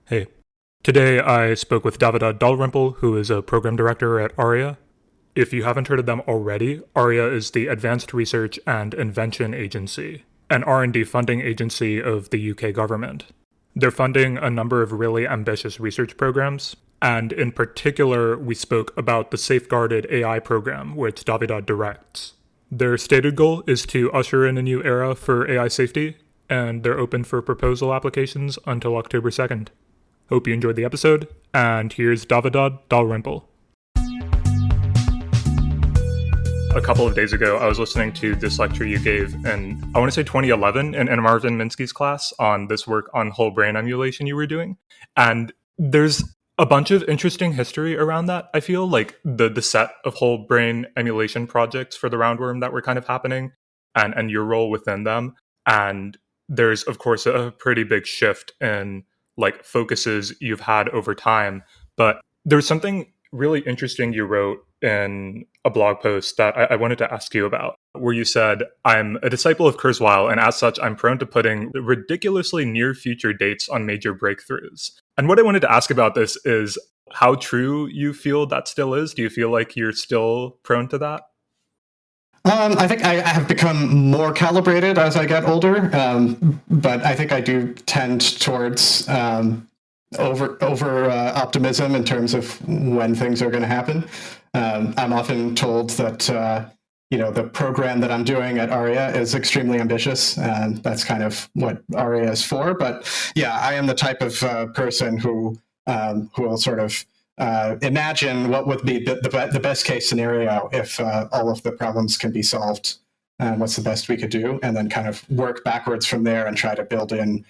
Hey, today I spoke with Davidad Dalrymple, who is a program director at ARIA. If you haven't heard of them already, ARIA is the Advanced Research and Invention Agency, an R&D funding agency of the UK government. They're funding a number of really ambitious research programs, and in particular, we spoke about the Safeguarded AI program, which Davidad directs. Their stated goal is to usher in a new era for AI safety, and they're open for proposal applications until October 2nd. Hope you enjoyed the episode, and here's Davidad Dalrymple. A couple of days ago, I was listening to this lecture you gave in, I want to say 2011, in Marvin Minsky's class on this work on whole brain emulation you were doing. And there's a bunch of interesting history around that. I feel like the set of whole brain emulation projects for the roundworm that were kind of happening and your role within them. And there's, of course, a pretty big shift in like focuses you've had over time. But there's something really interesting you wrote in a blog post that I wanted to ask you about, where you said, "I'm a disciple of Kurzweil, and as such, I'm prone to putting ridiculously near future dates on major breakthroughs." And what I wanted to ask about this is how true you feel that still is. Do you feel like you're still prone to that? I think I have become more calibrated as I get older, but I think I do tend towards over optimism in terms of when things are going to happen. I'm often told that the program that I'm doing at ARIA is extremely ambitious, and that's kind of what ARIA is for. But yeah, I am the type of person who will sort of imagine what would be the best case scenario if all of the problems can be solved, and what's the best we could do, and then kind of work backwards from there and try to build in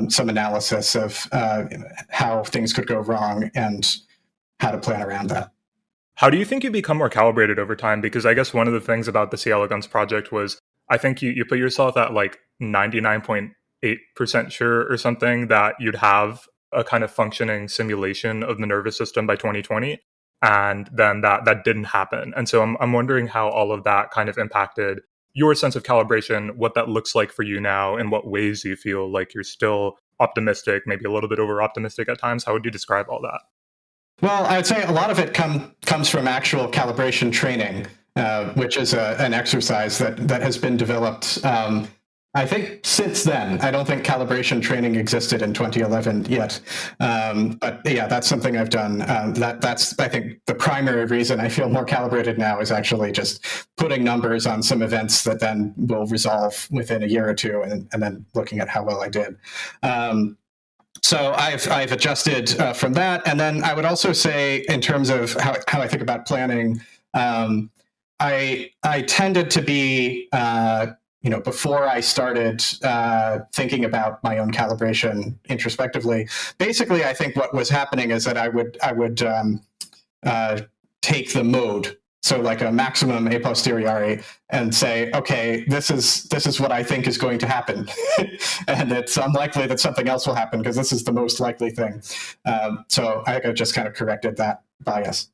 some analysis of how things could go wrong and how to plan around that. How do you think you become more calibrated over time? Because I guess one of the things about the C. elegans project was I think you put yourself at like 99.8% sure or something that you'd have a kind of functioning simulation of the nervous system by 2020, and then that didn't happen. And so I'm wondering how all of that kind of impacted your sense of calibration, what that looks like for you now, in what ways you feel like you're still optimistic, maybe a little bit over optimistic at times. How would you describe all that? Well, I would say a lot of it comes from actual calibration training, which is an exercise that has been developed I think since then. I don't think calibration training existed in 2011 yet. But yeah, that's something I've done. That's, I think, the primary reason I feel more calibrated now is actually just putting numbers on some events that then will resolve within a year or two, and then looking at how well I did. So I've adjusted from that. And then I would also say, in terms of how I think about planning, I tended to be before I started thinking about my own calibration introspectively, basically, I think what was happening is that I would take the mode, so like a maximum a posteriori, and say, okay, this is what I think is going to happen, and it's unlikely that something else will happen because this is the most likely thing. So I think I just kind of corrected that bias.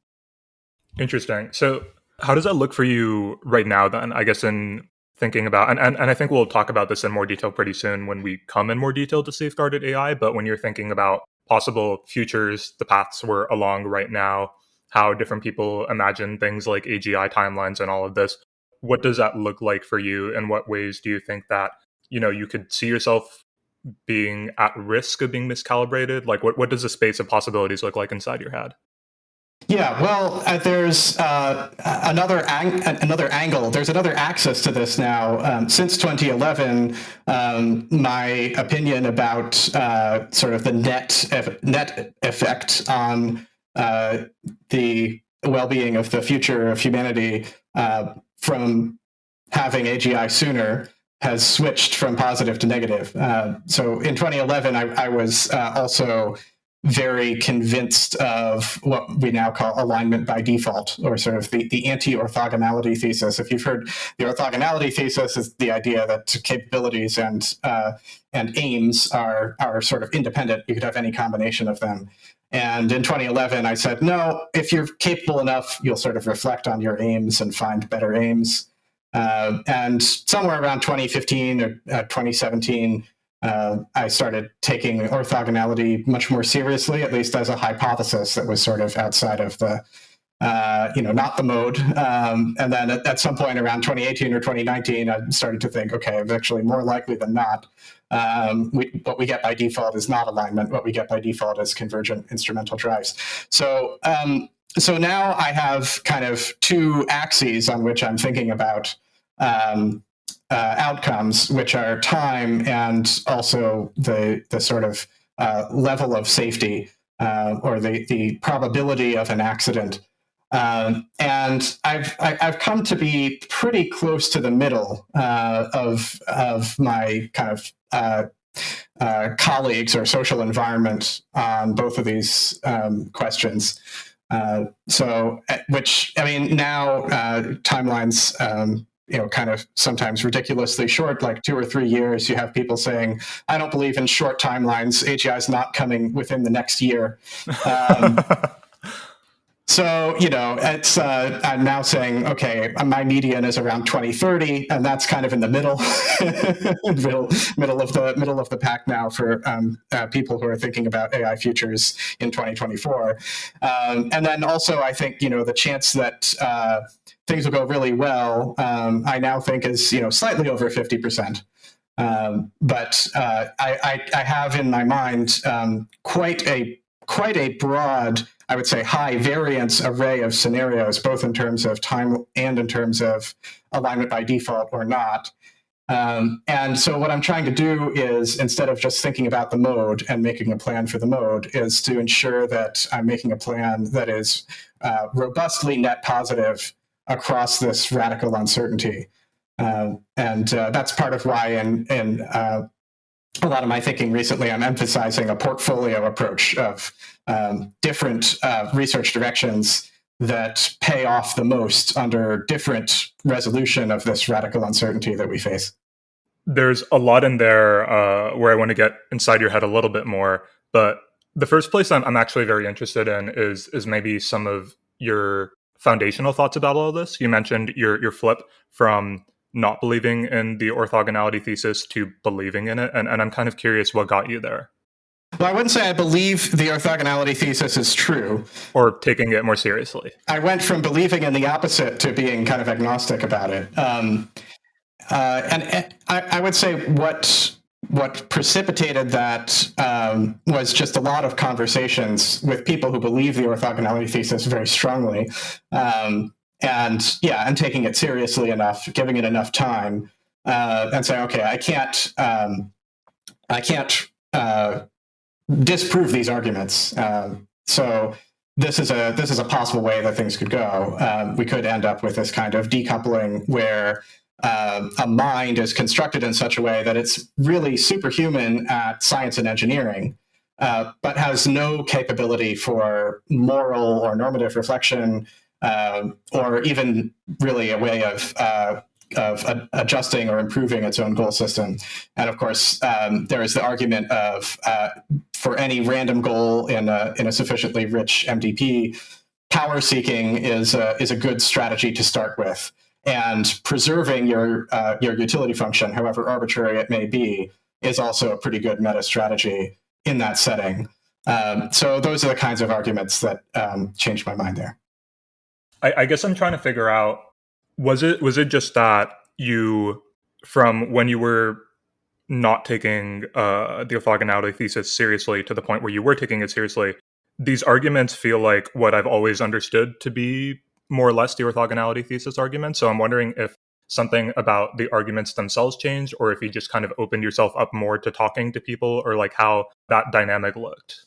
Interesting. So how does that look for you right now then? I guess in thinking about, and I think we'll talk about this in more detail pretty soon when we come in more detail to safeguarded AI, but when you're thinking about possible futures, the paths we're along right now, how different people imagine things like AGI timelines and all of this, what does that look like for you? In what ways do you think that, you could see yourself being at risk of being miscalibrated? Like what does the space of possibilities look like inside your head? Yeah, well, there's another angle. There's another axis to this now. Since 2011, my opinion about sort of the net effect on the well-being of the future of humanity from having AGI sooner has switched from positive to negative. So in 2011, I was also very convinced of what we now call alignment by default, or sort of the anti-orthogonality thesis. If you've heard, the orthogonality thesis is the idea that capabilities and aims are sort of independent. You could have any combination of them. And in 2011, I said, no, if you're capable enough, you'll sort of reflect on your aims and find better aims. And somewhere around 2015 or 2017, I started taking orthogonality much more seriously, at least as a hypothesis that was sort of outside of the, not the mode. And then at some point around 2018 or 2019, I started to think, okay, it's actually more likely than not. What we get by default is not alignment. What we get by default is convergent instrumental drives. So now I have kind of two axes on which I'm thinking about outcomes, which are time and also the sort of level of safety or the probability of an accident. And I've come to be pretty close to the middle of my kind of colleagues or social environment on both of these questions. Which, I mean, now timelines, kind of sometimes ridiculously short, like 2 or 3 years, you have people saying, I don't believe in short timelines. AGI is not coming within the next year. So, it's I'm now saying, okay, my median is around 2030, and that's kind of in the middle, middle of the pack now for people who are thinking about AI futures in 2024. And then also, I think the chance that things will go really well, I now think is slightly over 50%. But I have in my mind quite a broad, I would say, high variance array of scenarios, both in terms of time and in terms of alignment by default or not. And so what I'm trying to do is, instead of just thinking about the mode and making a plan for the mode, is to ensure that I'm making a plan that is robustly net positive across this radical uncertainty. And that's part of why in a lot of my thinking recently, I'm emphasizing a portfolio approach of different research directions that pay off the most under different resolution of this radical uncertainty that we face. There's a lot in there where I want to get inside your head a little bit more, but the first place I'm actually very interested in is maybe some of your foundational thoughts about all of this. You mentioned your flip from not believing in the orthogonality thesis to believing in it, and I'm kind of curious what got you there. Well, I wouldn't say I believe the orthogonality thesis is true. Or taking it more seriously. I went from believing in the opposite to being kind of agnostic about it. And I would say what precipitated that was just a lot of conversations with people who believe the orthogonality thesis very strongly. And taking it seriously enough, giving it enough time, and saying, okay, I can't disprove these arguments. So this is a possible way that things could go. We could end up with this kind of decoupling where a mind is constructed in such a way that it's really superhuman at science and engineering, but has no capability for moral or normative reflection, or even really a way of adjusting or improving its own goal system. And of course, there is the argument of for any random goal in a sufficiently rich MDP, power seeking is a good strategy to start with, and preserving your utility function, however arbitrary it may be, is also a pretty good meta strategy in that setting. So those are the kinds of arguments that changed my mind there. I guess I'm trying to figure out, was it just that you, from when you were not taking the orthogonality thesis seriously to the point where you were taking it seriously, these arguments feel like what I've always understood to be more or less the orthogonality thesis argument. So I'm wondering if something about the arguments themselves changed, or if you just kind of opened yourself up more to talking to people, or like how that dynamic looked.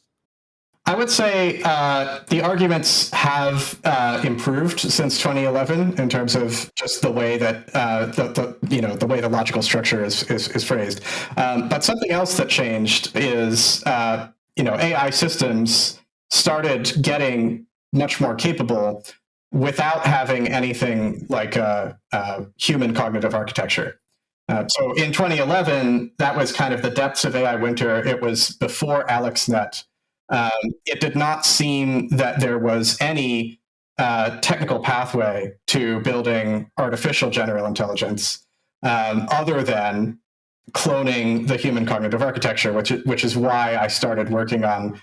I would say the arguments have improved since 2011 in terms of just the way that the way the logical structure is phrased. But something else that changed is AI systems started getting much more capable without having anything like a human cognitive architecture. So in 2011, that was kind of the depths of AI winter. It was before AlexNet. It did not seem that there was any technical pathway to building artificial general intelligence other than cloning the human cognitive architecture, which is why I started working on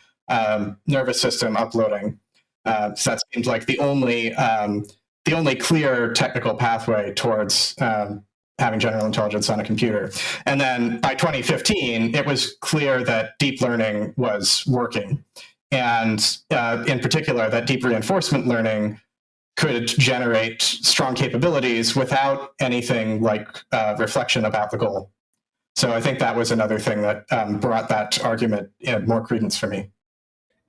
nervous system uploading. So that seems like the only clear technical pathway towards having general intelligence on a computer. And then by 2015, it was clear that deep learning was working. And in particular, that deep reinforcement learning could generate strong capabilities without anything like reflection about the goal. So I think that was another thing that brought that argument more credence for me.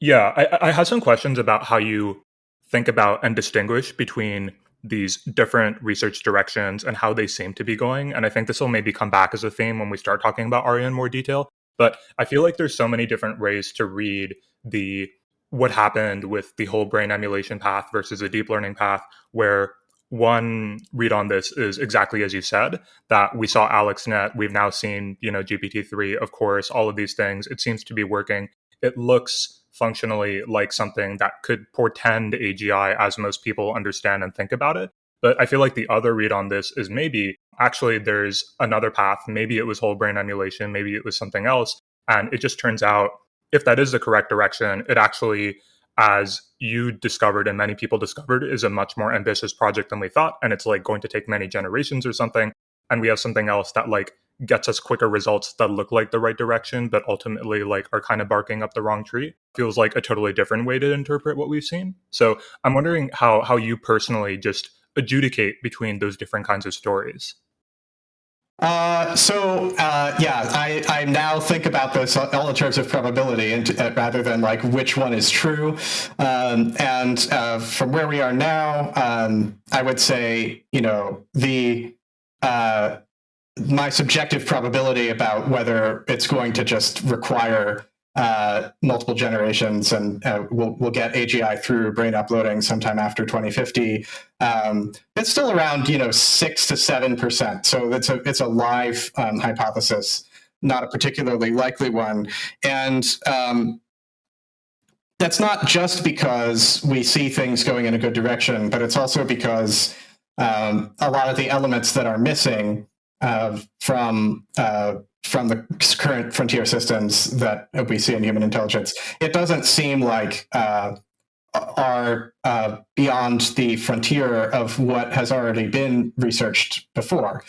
Yeah, I had some questions about how you think about and distinguish between these different research directions and how they seem to be going. And I think this will maybe come back as a theme when we start talking about ARIA in more detail. But I feel like there's so many different ways to read what happened with the whole brain emulation path versus a deep learning path, where one read on this is exactly as you said, that we saw AlexNet, we've now seen, GPT-3, of course, all of these things. It seems to be working. It looks functionally like something that could portend AGI as most people understand and think about it. But I feel like the other read on this is maybe actually there's another path. Maybe it was whole brain emulation, maybe it was something else. And it just turns out, if that is the correct direction, it actually, as you discovered and many people discovered, is a much more ambitious project than we thought. And it's like going to take many generations or something. And we have something else that like gets us quicker results that look like the right direction, but ultimately like are kind of barking up the wrong tree. Feels like a totally different way to interpret what we've seen. So I'm wondering how you personally just adjudicate between those different kinds of stories. I now think about this all in terms of probability, and rather than like which one is true. And from where we are now, I would say, my subjective probability about whether it's going to just require multiple generations and we'll get AGI through brain uploading sometime after 2050. It's still around 6 to 7%. So it's a live hypothesis, not a particularly likely one. And that's not just because we see things going in a good direction, but it's also because a lot of the elements that are missing from the current frontier systems that we see in human intelligence, it doesn't seem like are beyond the frontier of what has already been researched before.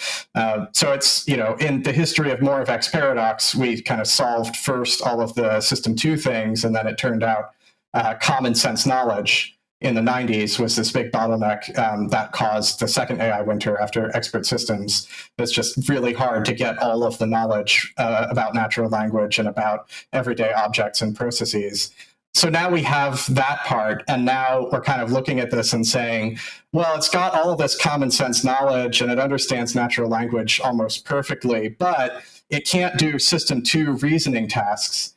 So it's, in the history of Moravec's paradox, we kind of solved first all of the system 2 things, and then it turned out common sense knowledge in the 90s was this big bottleneck that caused the second AI winter after expert systems. It's just really hard to get all of the knowledge about natural language and about everyday objects and processes. So now we have that part, and now we're kind of looking at this and saying, well, it's got all of this common sense knowledge and it understands natural language almost perfectly, but it can't do system 2 reasoning tasks.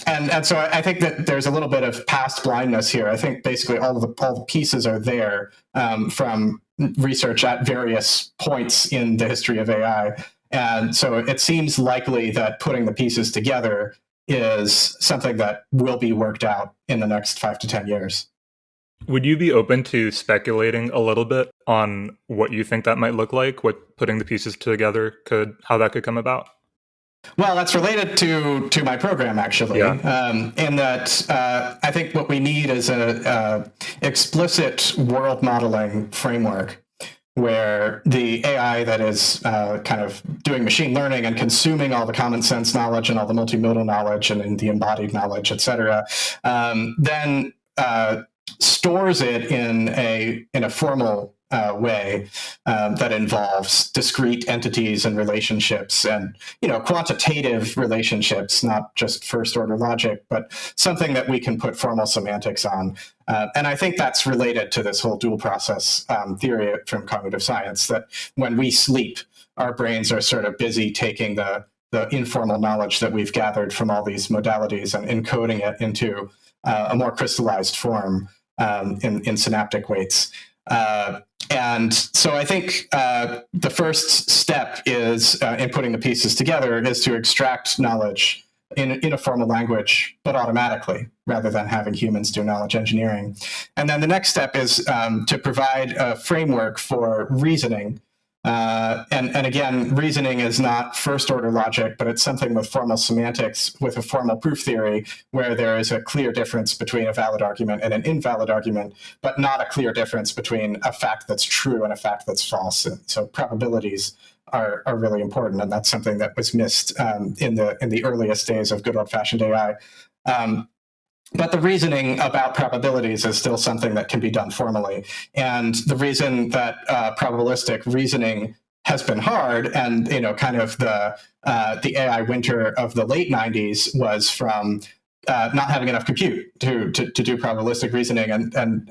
And so I think that there's a little bit of past blindness here. I think basically all the pieces are there from research at various points in the history of AI. And so it seems likely that putting the pieces together is something that will be worked out in the next 5 to 10 years. Would you be open to speculating a little bit on what you think that might look like, what putting the pieces together how that could come about? Well, that's related to my program, actually, in that I think what we need is a explicit world modeling framework where the AI that is kind of doing machine learning and consuming all the common sense knowledge and all the multimodal knowledge and the embodied knowledge, et cetera, then stores it in a formal way that involves discrete entities and relationships and quantitative relationships, not just first order logic, but something that we can put formal semantics on. And I think that's related to this whole dual process theory from cognitive science, that when we sleep, our brains are sort of busy taking the informal knowledge that we've gathered from all these modalities and encoding it into a more crystallized form in synaptic weights. And so I think the first step is in putting the pieces together is to extract knowledge in a formal language, but automatically, rather than having humans do knowledge engineering. And then the next step is to provide a framework for reasoning And again, reasoning is not first-order logic, but it's something with formal semantics, with a formal proof theory, where there is a clear difference between a valid argument and an invalid argument, but not a clear difference between a fact that's true and a fact that's false. And so probabilities are really important, and that's something that was missed in the earliest days of good old-fashioned AI. But the reasoning about probabilities is still something that can be done formally. And the reason that probabilistic reasoning has been hard, and kind of the AI winter of the late 90s was from not having enough compute to do probabilistic reasoning, and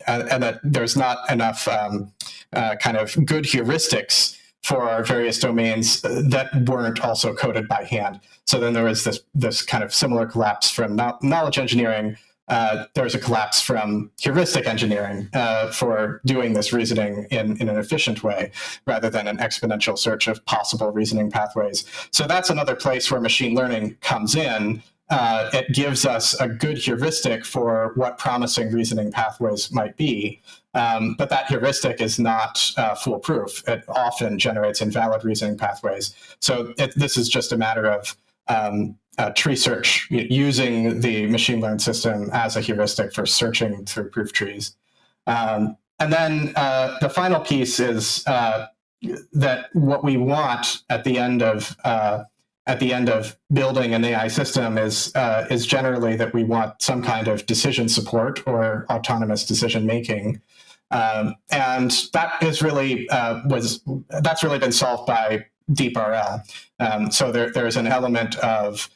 that there's not enough kind of good heuristics for various domains that weren't also coded by hand. So then there was this kind of similar collapse from knowledge engineering. There was a collapse from heuristic engineering for doing this reasoning in an efficient way, rather than an exponential search of possible reasoning pathways. So that's another place where machine learning comes in. It gives us a good heuristic for what promising reasoning pathways might be. But that heuristic is not foolproof. It often generates invalid reasoning pathways. So this is just a matter of tree search, using the machine learned system as a heuristic for searching through proof trees. And then the final piece is that what we want at the end of building an AI system is generally that we want some kind of decision support or autonomous decision making, and that is really that's really been solved by DeepRL. So there's an element of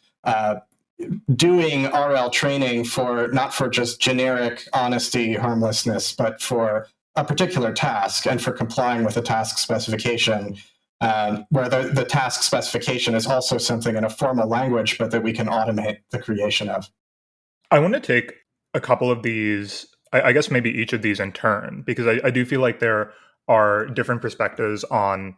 doing RL training for not for just generic honesty, harmlessness, but for a particular task and for complying with a task specification. Where the task specification is also something in a formal language, but that we can automate the creation of. I want to take a couple of these, I guess maybe each of these in turn, because I do feel like there are different perspectives on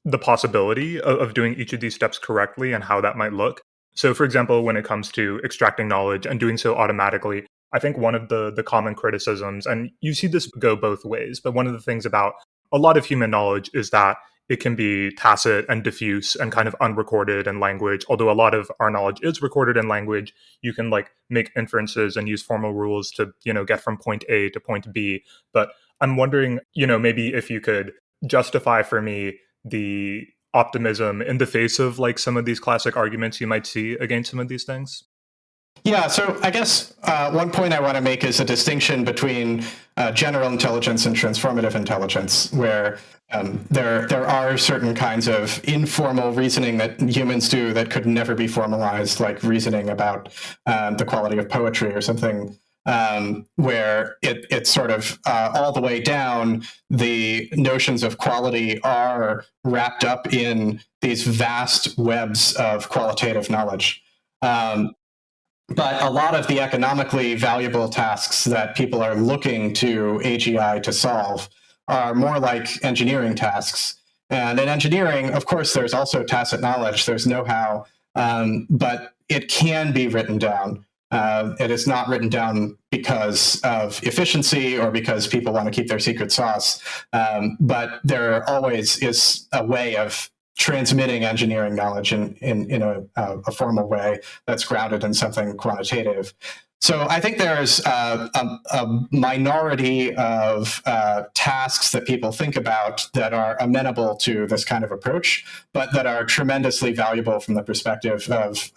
the possibility of doing each of these steps correctly and how that might look. So for example, when it comes to extracting knowledge and doing so automatically, I think one of the common criticisms, and you see this go both ways, but one of the things about a lot of human knowledge is that it can be tacit and diffuse and kind of unrecorded in language. Although a lot of our knowledge is recorded in language, you can make inferences and use formal rules to, get from point A to point B. But I'm wondering, maybe if you could justify for me the optimism in the face of some of these classic arguments you might see against some of these things. Yeah, so I guess one point I want to make is a distinction between general intelligence and transformative intelligence, where there are certain kinds of informal reasoning that humans do that could never be formalized, like reasoning about the quality of poetry or something, where it's sort of all the way down, the notions of quality are wrapped up in these vast webs of qualitative knowledge. But a lot of the economically valuable tasks that people are looking to AGI to solve are more like engineering tasks. And in engineering, of course, there's also tacit knowledge, there's know-how, but it can be written down. It is not written down because of efficiency or because people want to keep their secret sauce, but there always is a way of transmitting engineering knowledge in a formal way that's grounded in something quantitative. So I think there's a minority of tasks that people think about that are amenable to this kind of approach, but that are tremendously valuable from the perspective of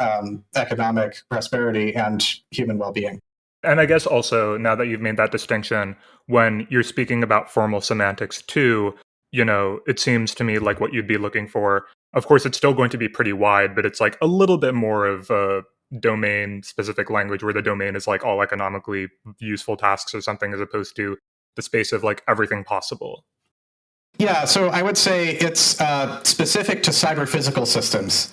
economic prosperity and human well-being. And I guess also, now that you've made that distinction, when you're speaking about formal semantics too, it seems to me like what you'd be looking for, of course, it's still going to be pretty wide, but it's a little bit more of a domain-specific language where the domain is all economically useful tasks or something, as opposed to the space of everything possible. Yeah, so I would say it's specific to cyber-physical systems.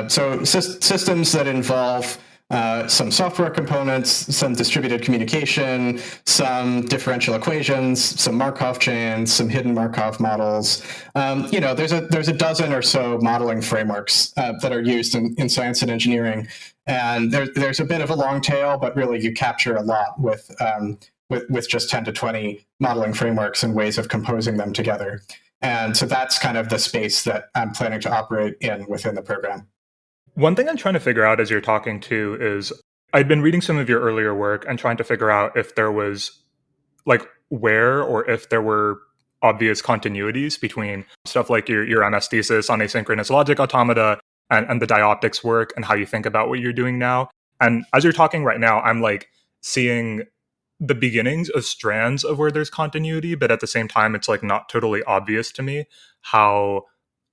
So systems that involve some software components, some distributed communication, some differential equations, some Markov chains, some hidden Markov models. There's a dozen or so modeling frameworks that are used in science and engineering, and there's a bit of a long tail, but really you capture a lot with just 10 to 20 modeling frameworks and ways of composing them together. And so that's kind of the space that I'm planning to operate in within the program. One thing I'm trying to figure out as you're talking to is I'd been reading some of your earlier work and trying to figure out if there was like where or if there were obvious continuities between stuff like your MS thesis on asynchronous logic automata and the dioptics work and how you think about what you're doing now. And as you're talking right now, I'm like seeing the beginnings of strands of where there's continuity, but at the same time, it's like not totally obvious to me how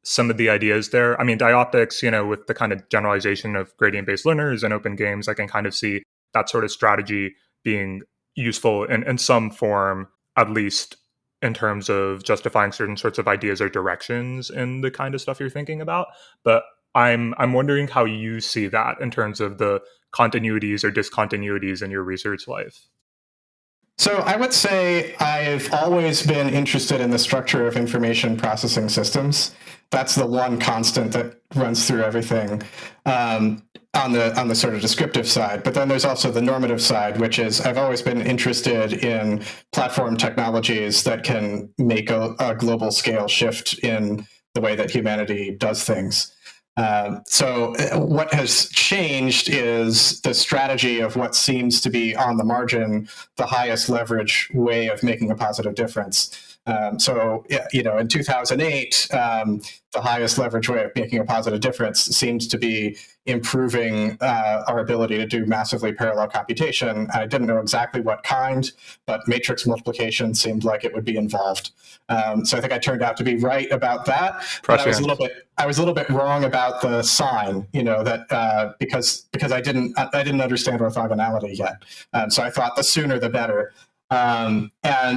some of the ideas there. I mean, dioptics, with the kind of generalization of gradient-based learners and open games, I can kind of see that sort of strategy being useful in some form, at least in terms of justifying certain sorts of ideas or directions in the kind of stuff you're thinking about. But I'm wondering how you see that in terms of the continuities or discontinuities in your research life. So I would say I've always been interested in the structure of information processing systems. That's the one constant that runs through everything on the sort of descriptive side. But then there's also the normative side, which is I've always been interested in platform technologies that can make a global scale shift in the way that humanity does things. So what has changed is the strategy of what seems to be on the margin, the highest leverage way of making a positive difference. So in 2008, the highest leverage way of making a positive difference seems to be improving our ability to do massively parallel computation. I didn't know exactly what kind, but matrix multiplication seemed like it would be involved. So I think I turned out to be right about that. But I was a little bit wrong about the sign, that because I didn't understand orthogonality yet. So I thought the sooner the better. And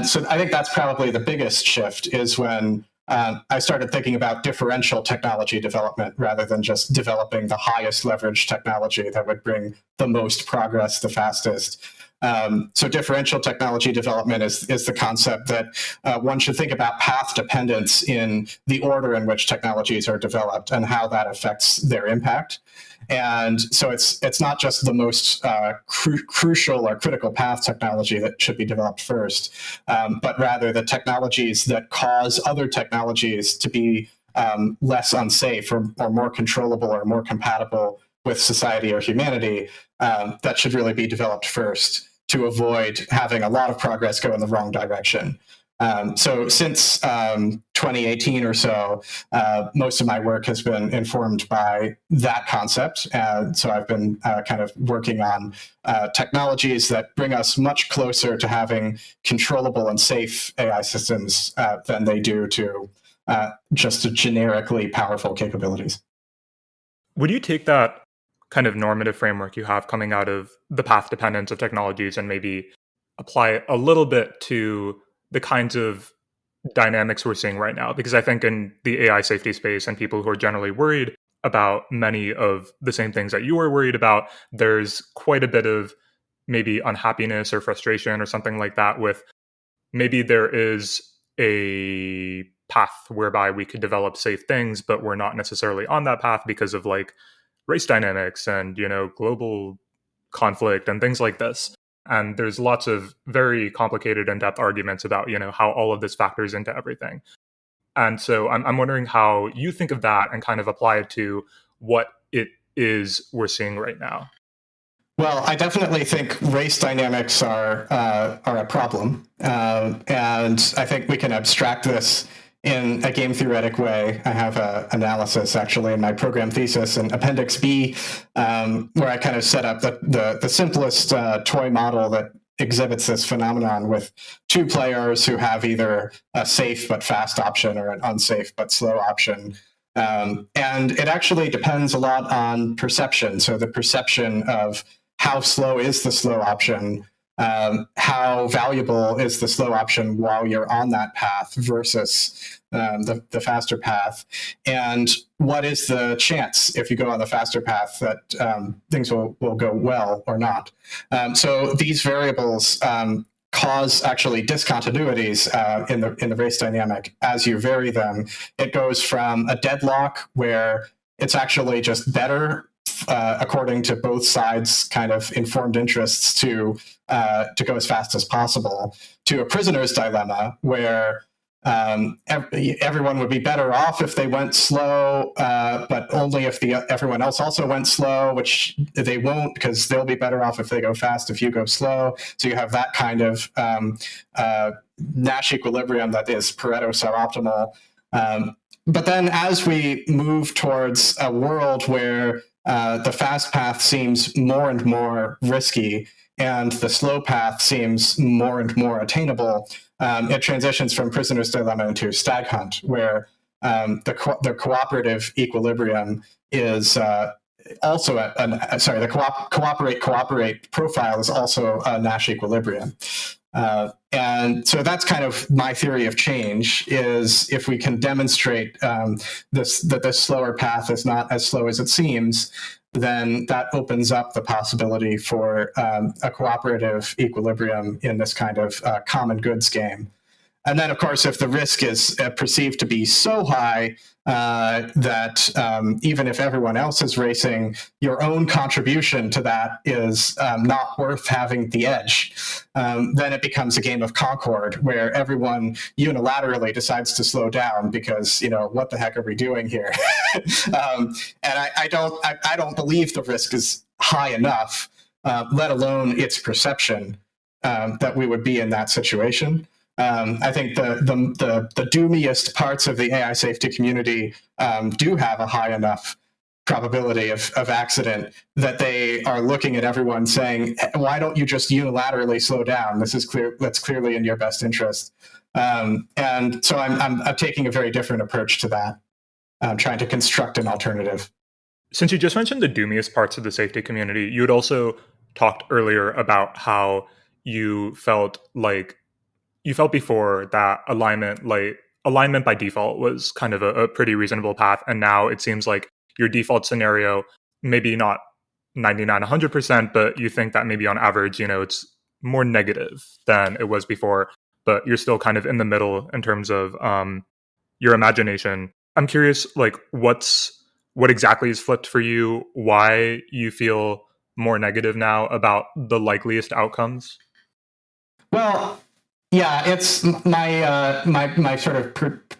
so I think that's probably the biggest shift is when I started thinking about differential technology development rather than just developing the highest leverage technology that would bring the most progress the fastest. So differential technology development is the concept that one should think about path dependence in the order in which technologies are developed and how that affects their impact. And so it's not just the most crucial or critical path technology that should be developed first, but rather the technologies that cause other technologies to be less unsafe or more controllable or more compatible with society or humanity, that should really be developed first to avoid having a lot of progress go in the wrong direction. So since 2018 or so, most of my work has been informed by that concept. And so I've been kind of working on technologies that bring us much closer to having controllable and safe AI systems than they do to just generically powerful capabilities. Would you take that kind of normative framework you have coming out of the path dependence of technologies and maybe apply it a little bit to the kinds of dynamics we're seeing right now? Because I think in the AI safety space and people who are generally worried about many of the same things that you are worried about, there's quite a bit of maybe unhappiness or frustration or something like that with maybe there is a path whereby we could develop safe things, but we're not necessarily on that path because of like race dynamics and, global conflict and things like this. And there's lots of very complicated in-depth arguments about, how all of this factors into everything. And so I'm wondering how you think of that and kind of apply it to what it is we're seeing right now. Well, I definitely think race dynamics are a problem. And I think we can abstract this in a game theoretic way. I have an analysis actually in my program thesis in Appendix B, where I kind of set up the simplest toy model that exhibits this phenomenon with two players who have either a safe but fast option or an unsafe but slow option. And it actually depends a lot on perception. So the perception of how slow is the slow option, how valuable is the slow option while you're on that path versus the faster path, and what is the chance if you go on the faster path that things will go well or not. So these variables cause actually discontinuities in the race dynamic as you vary them. It goes from a deadlock where it's actually just better according to both sides' kind of informed interests to go as fast as possible, to a prisoner's dilemma where everyone would be better off if they went slow, but only if everyone else also went slow, which they won't, because they'll be better off if they go fast if you go slow. So you have that kind of Nash equilibrium that is Pareto suboptimal. But then as we move towards a world where the fast path seems more and more risky and the slow path seems more and more attainable, it transitions from prisoner's dilemma into stag hunt, where the cooperative equilibrium is also the cooperate profile is also a Nash equilibrium. And so that's kind of my theory of change, is if we can demonstrate that this slower path is not as slow as it seems, then that opens up the possibility for a cooperative equilibrium in this kind of common goods game. And then, of course, if the risk is perceived to be so high that even if everyone else is racing, your own contribution to that is not worth having the edge, then it becomes a game of Concord, where everyone unilaterally decides to slow down because, what the heck are we doing here? And I don't believe the risk is high enough, let alone its perception, that we would be in that situation. I think the doomiest parts of the AI safety community do have a high enough probability of accident that they are looking at everyone saying, why don't you just unilaterally slow down? That's clearly in your best interest. And so I'm taking a very different approach to that. I'm trying to construct an alternative. Since you just mentioned the doomiest parts of the safety community, you had also talked earlier about how you felt before that alignment by default was kind of a pretty reasonable path. And now it seems like your default scenario, maybe not 99, 100%, but you think that maybe on average, it's more negative than it was before, but you're still kind of in the middle in terms of your imagination. I'm curious, what exactly is flipped for you? Why you feel more negative now about the likeliest outcomes? Well, yeah, it's my sort of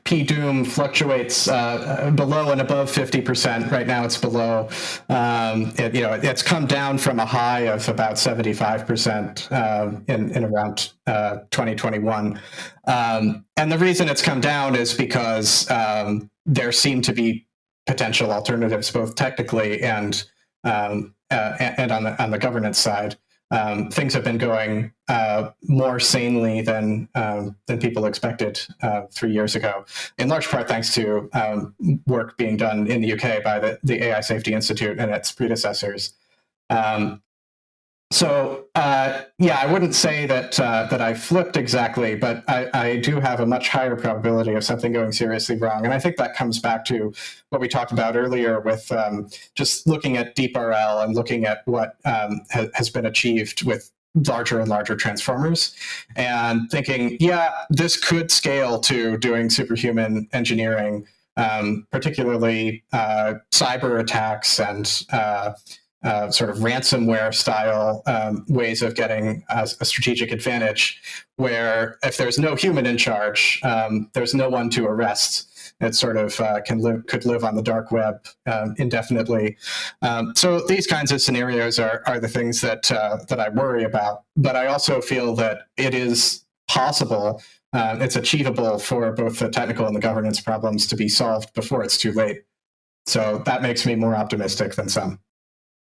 p-doom fluctuates below and above 50%. Right now, it's below. It's come down from a high of about 75% in around 2021. And the reason it's come down is because there seem to be potential alternatives, both technically and on the governance side. Things have been going more sanely than people expected 3 years ago, in large part thanks to work being done in the UK by the AI Safety Institute and its predecessors. I wouldn't say that I flipped exactly, but I do have a much higher probability of something going seriously wrong. And I think that comes back to what we talked about earlier with just looking at DeepRL and looking at what has been achieved with larger and larger transformers, and thinking, this could scale to doing superhuman engineering, particularly cyber attacks and sort of ransomware style ways of getting a strategic advantage, where if there's no human in charge, there's no one to arrest. It sort of could live on the dark web indefinitely. So these kinds of scenarios are the things that I worry about. But I also feel that it is possible, it's achievable for both the technical and the governance problems to be solved before it's too late. So that makes me more optimistic than some.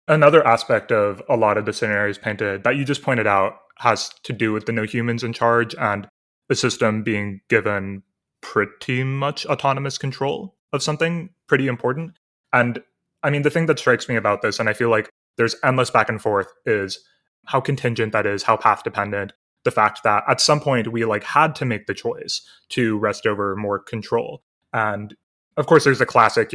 Another aspect of a lot of the scenarios painted that you just pointed out has to do with the no humans in charge and the system being given pretty much autonomous control of something pretty important. And I mean, the thing that strikes me about this, and I feel like there's endless back and forth, is how contingent that is, how path dependent, the fact that at some point we had to make the choice to rest over more control. And of course, there's the classic,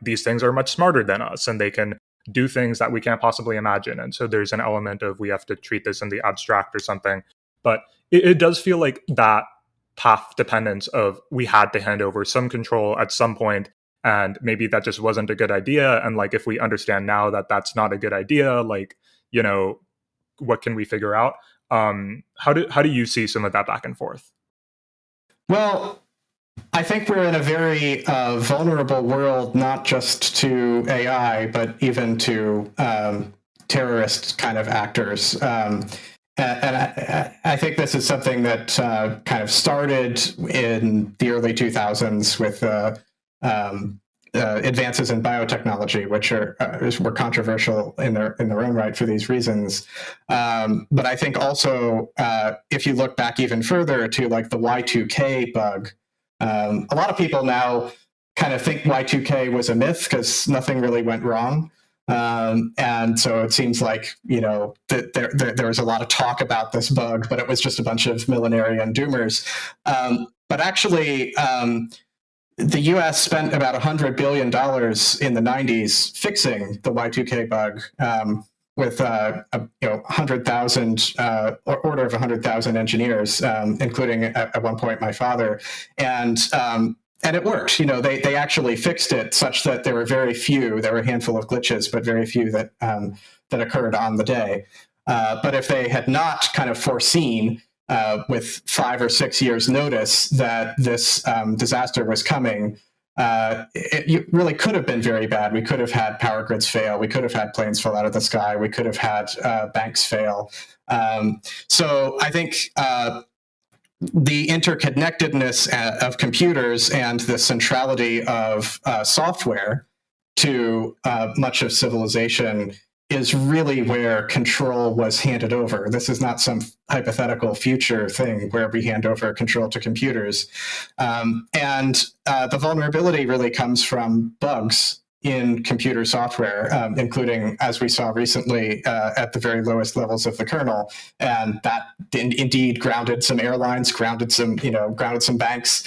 these things are much smarter than us and they can do things that we can't possibly imagine. And so there's an element of we have to treat this in the abstract or something. But it does feel like that path dependence of we had to hand over some control at some point, and maybe that just wasn't a good idea. And if we understand now that that's not a good idea, what can we figure out? How do you see some of that back and forth? Well, I think we're in a very vulnerable world, not just to AI, but even to terrorist kind of actors. And I think this is something that kind of started in the early 2000s with advances in biotechnology, which were controversial in their own right for these reasons. But I think also, if you look back even further to like the Y2K bug, a lot of people now kind of think Y2K was a myth because nothing really went wrong. And so it seems like, there was a lot of talk about this bug, but it was just a bunch of millenarian doomers. But actually, the US spent about $100 billion in the 90s fixing the Y2K bug with 100,000, order of 100,000 engineers, including at one point my father. And it worked. They actually fixed it such that there were very few. There were a handful of glitches, but very few that occurred on the day. But if they had not kind of foreseen with 5 or 6 years notice that this disaster was coming, it really could have been very bad. We could have had power grids fail. We could have had planes fall out of the sky. We could have had banks fail. So I think the interconnectedness of computers and the centrality of software to much of civilization is really where control was handed over. This is not some hypothetical future thing where we hand over control to computers. And the vulnerability really comes from bugs in computer software, including, as we saw recently, at the very lowest levels of the kernel. And that indeed grounded some airlines, grounded some banks.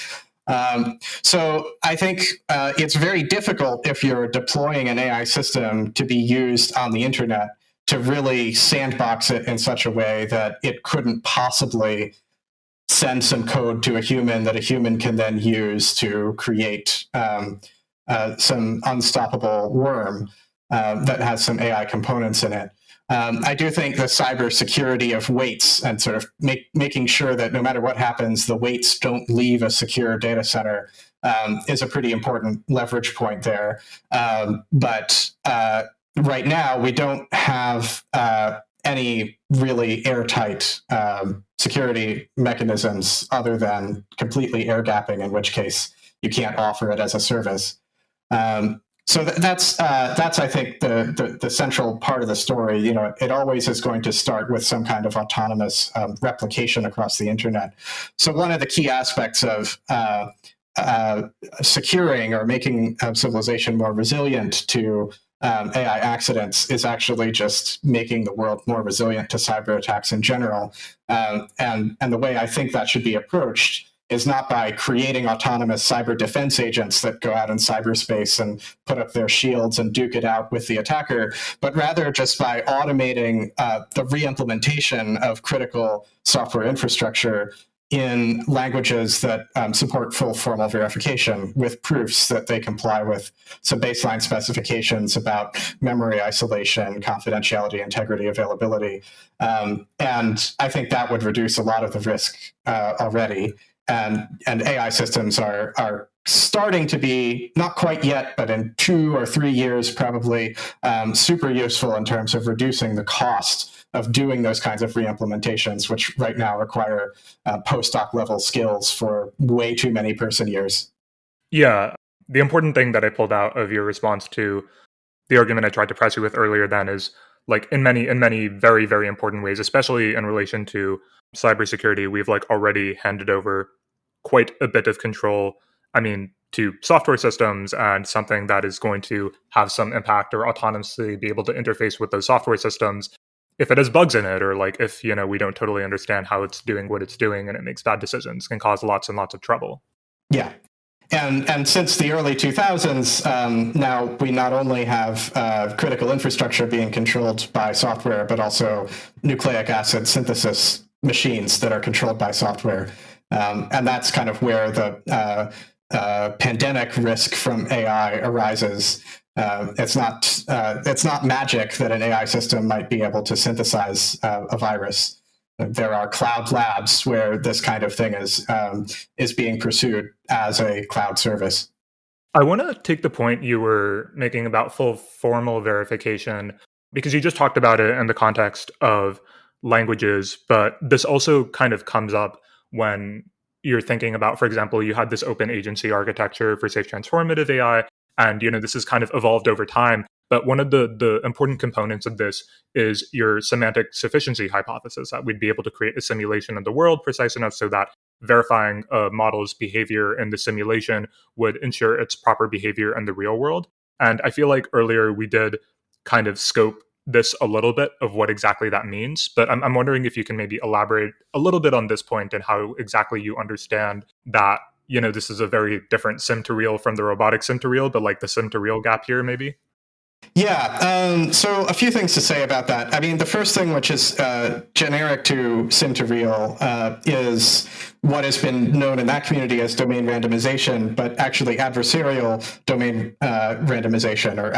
So I think it's very difficult if you're deploying an AI system to be used on the internet to really sandbox it in such a way that it couldn't possibly send some code to a human that a human can then use to create some unstoppable worm that has some AI components in it. I do think the cybersecurity of weights and sort of making sure that no matter what happens, the weights don't leave a secure data center is a pretty important leverage point there. But right now, we don't have any really airtight security mechanisms other than completely air gapping, in which case you can't offer it as a service. So that's I think the central part of the story. It always is going to start with some kind of autonomous replication across the internet. So one of the key aspects of securing or making civilization more resilient to AI accidents is actually just making the world more resilient to cyber attacks in general. And the way I think that should be approached is not by creating autonomous cyber defense agents that go out in cyberspace and put up their shields and duke it out with the attacker, but rather just by automating the re-implementation of critical software infrastructure in languages that support full formal verification with proofs that they comply with some baseline specifications about memory isolation, confidentiality, integrity, availability. And I think that would reduce a lot of the risk already. And AI systems are starting to be, not quite yet, but in 2 or 3 years probably, super useful in terms of reducing the cost of doing those kinds of re-implementations, which right now require postdoc level skills for way too many person years. Yeah, the important thing that I pulled out of your response to the argument I tried to press you with earlier then is, like, in many very, very important ways, especially in relation to cybersecurity, we've already handed over quite a bit of control, to software systems, and something that is going to have some impact or autonomously be able to interface with those software systems if it has bugs in it, or if we don't totally understand how it's doing what it's doing and it makes bad decisions, can cause lots and lots of trouble. Yeah. And since the early 2000s, now we not only have critical infrastructure being controlled by software, but also nucleic acid synthesis machines that are controlled by software. And that's kind of where the pandemic risk from AI arises. It's not magic that an AI system might be able to synthesize a virus. there are cloud labs where this kind of thing is being pursued as a cloud service. I want to take the point you were making about full formal verification, because you just talked about it in the context of languages, but this also kind of comes up when you're thinking about, for example, you had this open agency architecture for safe transformative AI, and this has kind of evolved over time. But one of the important components of this is your semantic sufficiency hypothesis, that we'd be able to create a simulation of the world precise enough so that verifying a model's behavior in the simulation would ensure its proper behavior in the real world. And I feel like earlier we did kind of scope this a little bit of what exactly that means, but I'm wondering if you can maybe elaborate a little bit on this point and how exactly you understand that, this is a very different sim to real from the robotic sim to real, but like the sim to real gap here, maybe? Yeah, so a few things to say about that. I mean, the first thing, which is generic to sim to real, is what has been known in that community as domain randomization, but actually adversarial domain randomization or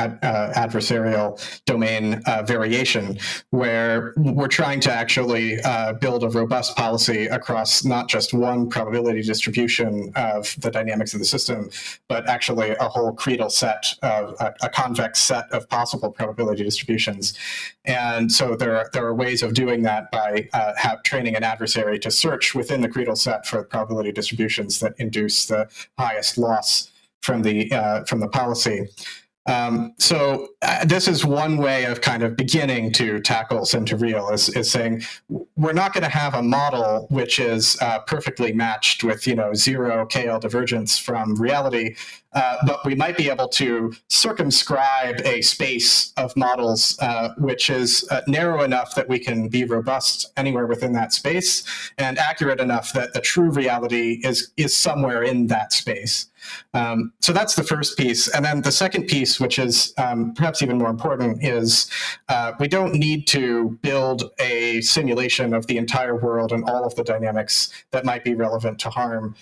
adversarial domain variation, where we're trying to actually build a robust policy across not just one probability distribution of the dynamics of the system, but actually a whole creedal set of a convex set of possible probability distributions. And so there are ways of doing that by training an adversary to search within the creedal set for probability distributions that induce the highest loss from the policy. So this is one way of kind of beginning to tackle sim to real, is saying we're not going to have a model which is perfectly matched with zero KL divergence from reality, but we might be able to circumscribe a space of models which is narrow enough that we can be robust anywhere within that space, and accurate enough that the true reality is somewhere in that space. So that's the first piece. And then the second piece, which is perhaps even more important, is we don't need to build a simulation of the entire world and all of the dynamics that might be relevant to harm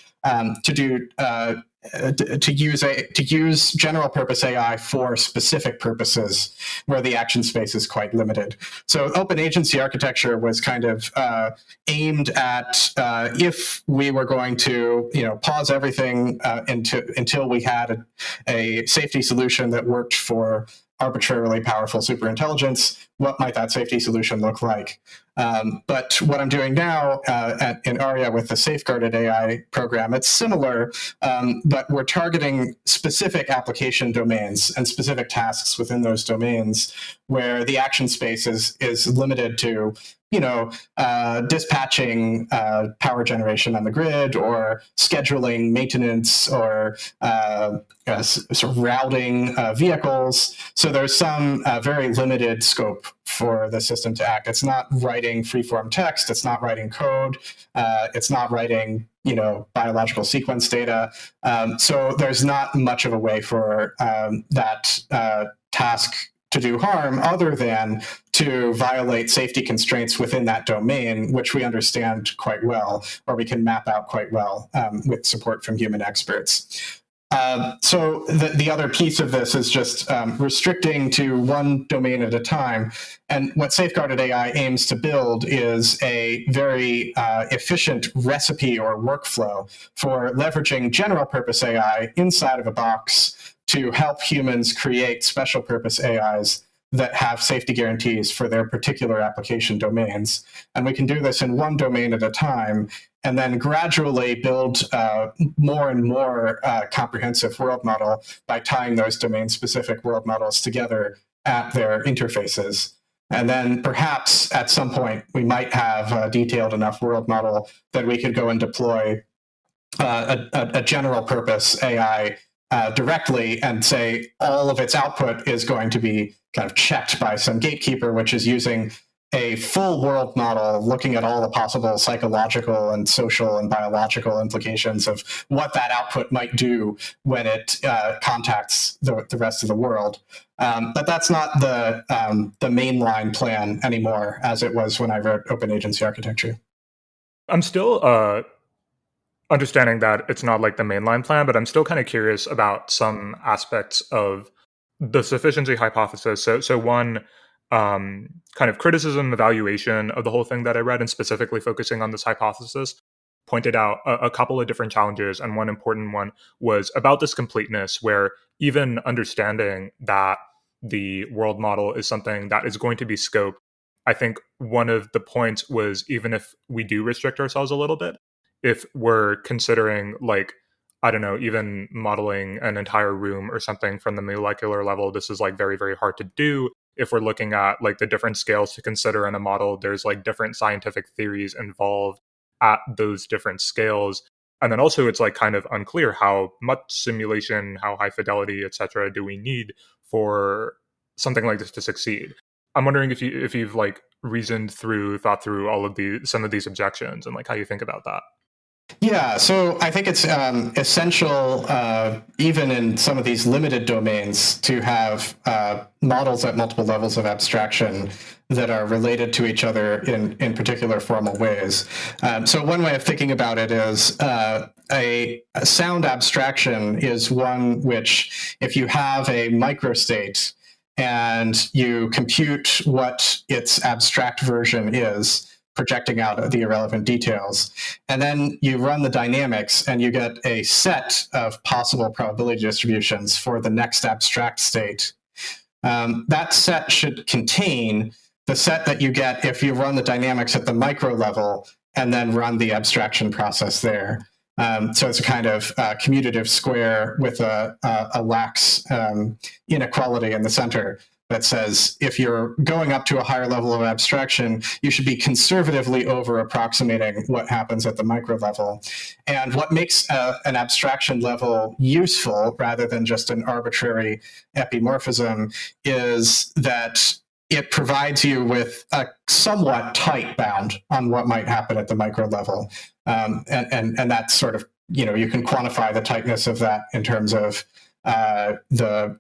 to use general purpose AI for specific purposes where the action space is quite limited. So open agency architecture was kind of aimed at if we were going to pause everything until we had a safety solution that worked for arbitrarily powerful superintelligence, what might that safety solution look like? But what I'm doing now in ARIA with the safeguarded AI program, it's similar, but we're targeting specific application domains and specific tasks within those domains where the action space is limited to dispatching power generation on the grid, or scheduling maintenance, or sort of routing vehicles. So there's some very limited scope for the system to act. It's not writing freeform text. It's not writing code. It's not writing biological sequence data. So there's not much of a way for that task to do harm other than to violate safety constraints within that domain, which we understand quite well, or we can map out quite well with support from human experts. So the other piece of this is just restricting to one domain at a time. And what safeguarded AI aims to build is a very efficient recipe or workflow for leveraging general purpose AI inside of a box to help humans create special purpose AIs that have safety guarantees for their particular application domains. And we can do this in one domain at a time, and then gradually build more and more comprehensive world model by tying those domain-specific world models together at their interfaces. And then perhaps at some point, we might have a detailed enough world model that we could go and deploy a general purpose AI directly and say all of its output is going to be kind of checked by some gatekeeper, which is using a full world model, looking at all the possible psychological and social and biological implications of what that output might do when it contacts the rest of the world. But that's not the mainline plan anymore, as it was when I wrote open agency architecture. I'm still understanding that it's not like the mainline plan, but I'm still kind of curious about some aspects of the sufficiency hypothesis. So one, kind of criticism, evaluation of the whole thing that I read, and specifically focusing on this hypothesis, pointed out a couple of different challenges. And one important one was about this completeness, where even understanding that the world model is something that is going to be scoped, I think one of the points was, even if we do restrict ourselves a little bit, if we're considering, like, I don't know, even modeling an entire room or something from the molecular level, this is like very, very hard to do. If we're looking at like the different scales to consider in a model, there's like different scientific theories involved at those different scales. And then also it's like kind of unclear how much simulation, how high fidelity, etc. do we need for something like this to succeed. I'm wondering if you've like thought through all of some of these objections and like how you think about that. Yeah, so I think it's essential, even in some of these limited domains, to have models at multiple levels of abstraction that are related to each other in particular formal ways. So one way of thinking about it is a sound abstraction is one which, if you have a microstate and you compute what its abstract version is, projecting out the irrelevant details. And then you run the dynamics and you get a set of possible probability distributions for the next abstract state. That set should contain the set that you get if you run the dynamics at the micro level and then run the abstraction process there. So it's a kind of commutative square with a lax inequality in the center that says if you're going up to a higher level of abstraction, you should be conservatively over approximating what happens at the micro level. And what makes an abstraction level useful rather than just an arbitrary epimorphism is that it provides you with a somewhat tight bound on what might happen at the micro level. And that's sort of, you can quantify the tightness of that in terms of the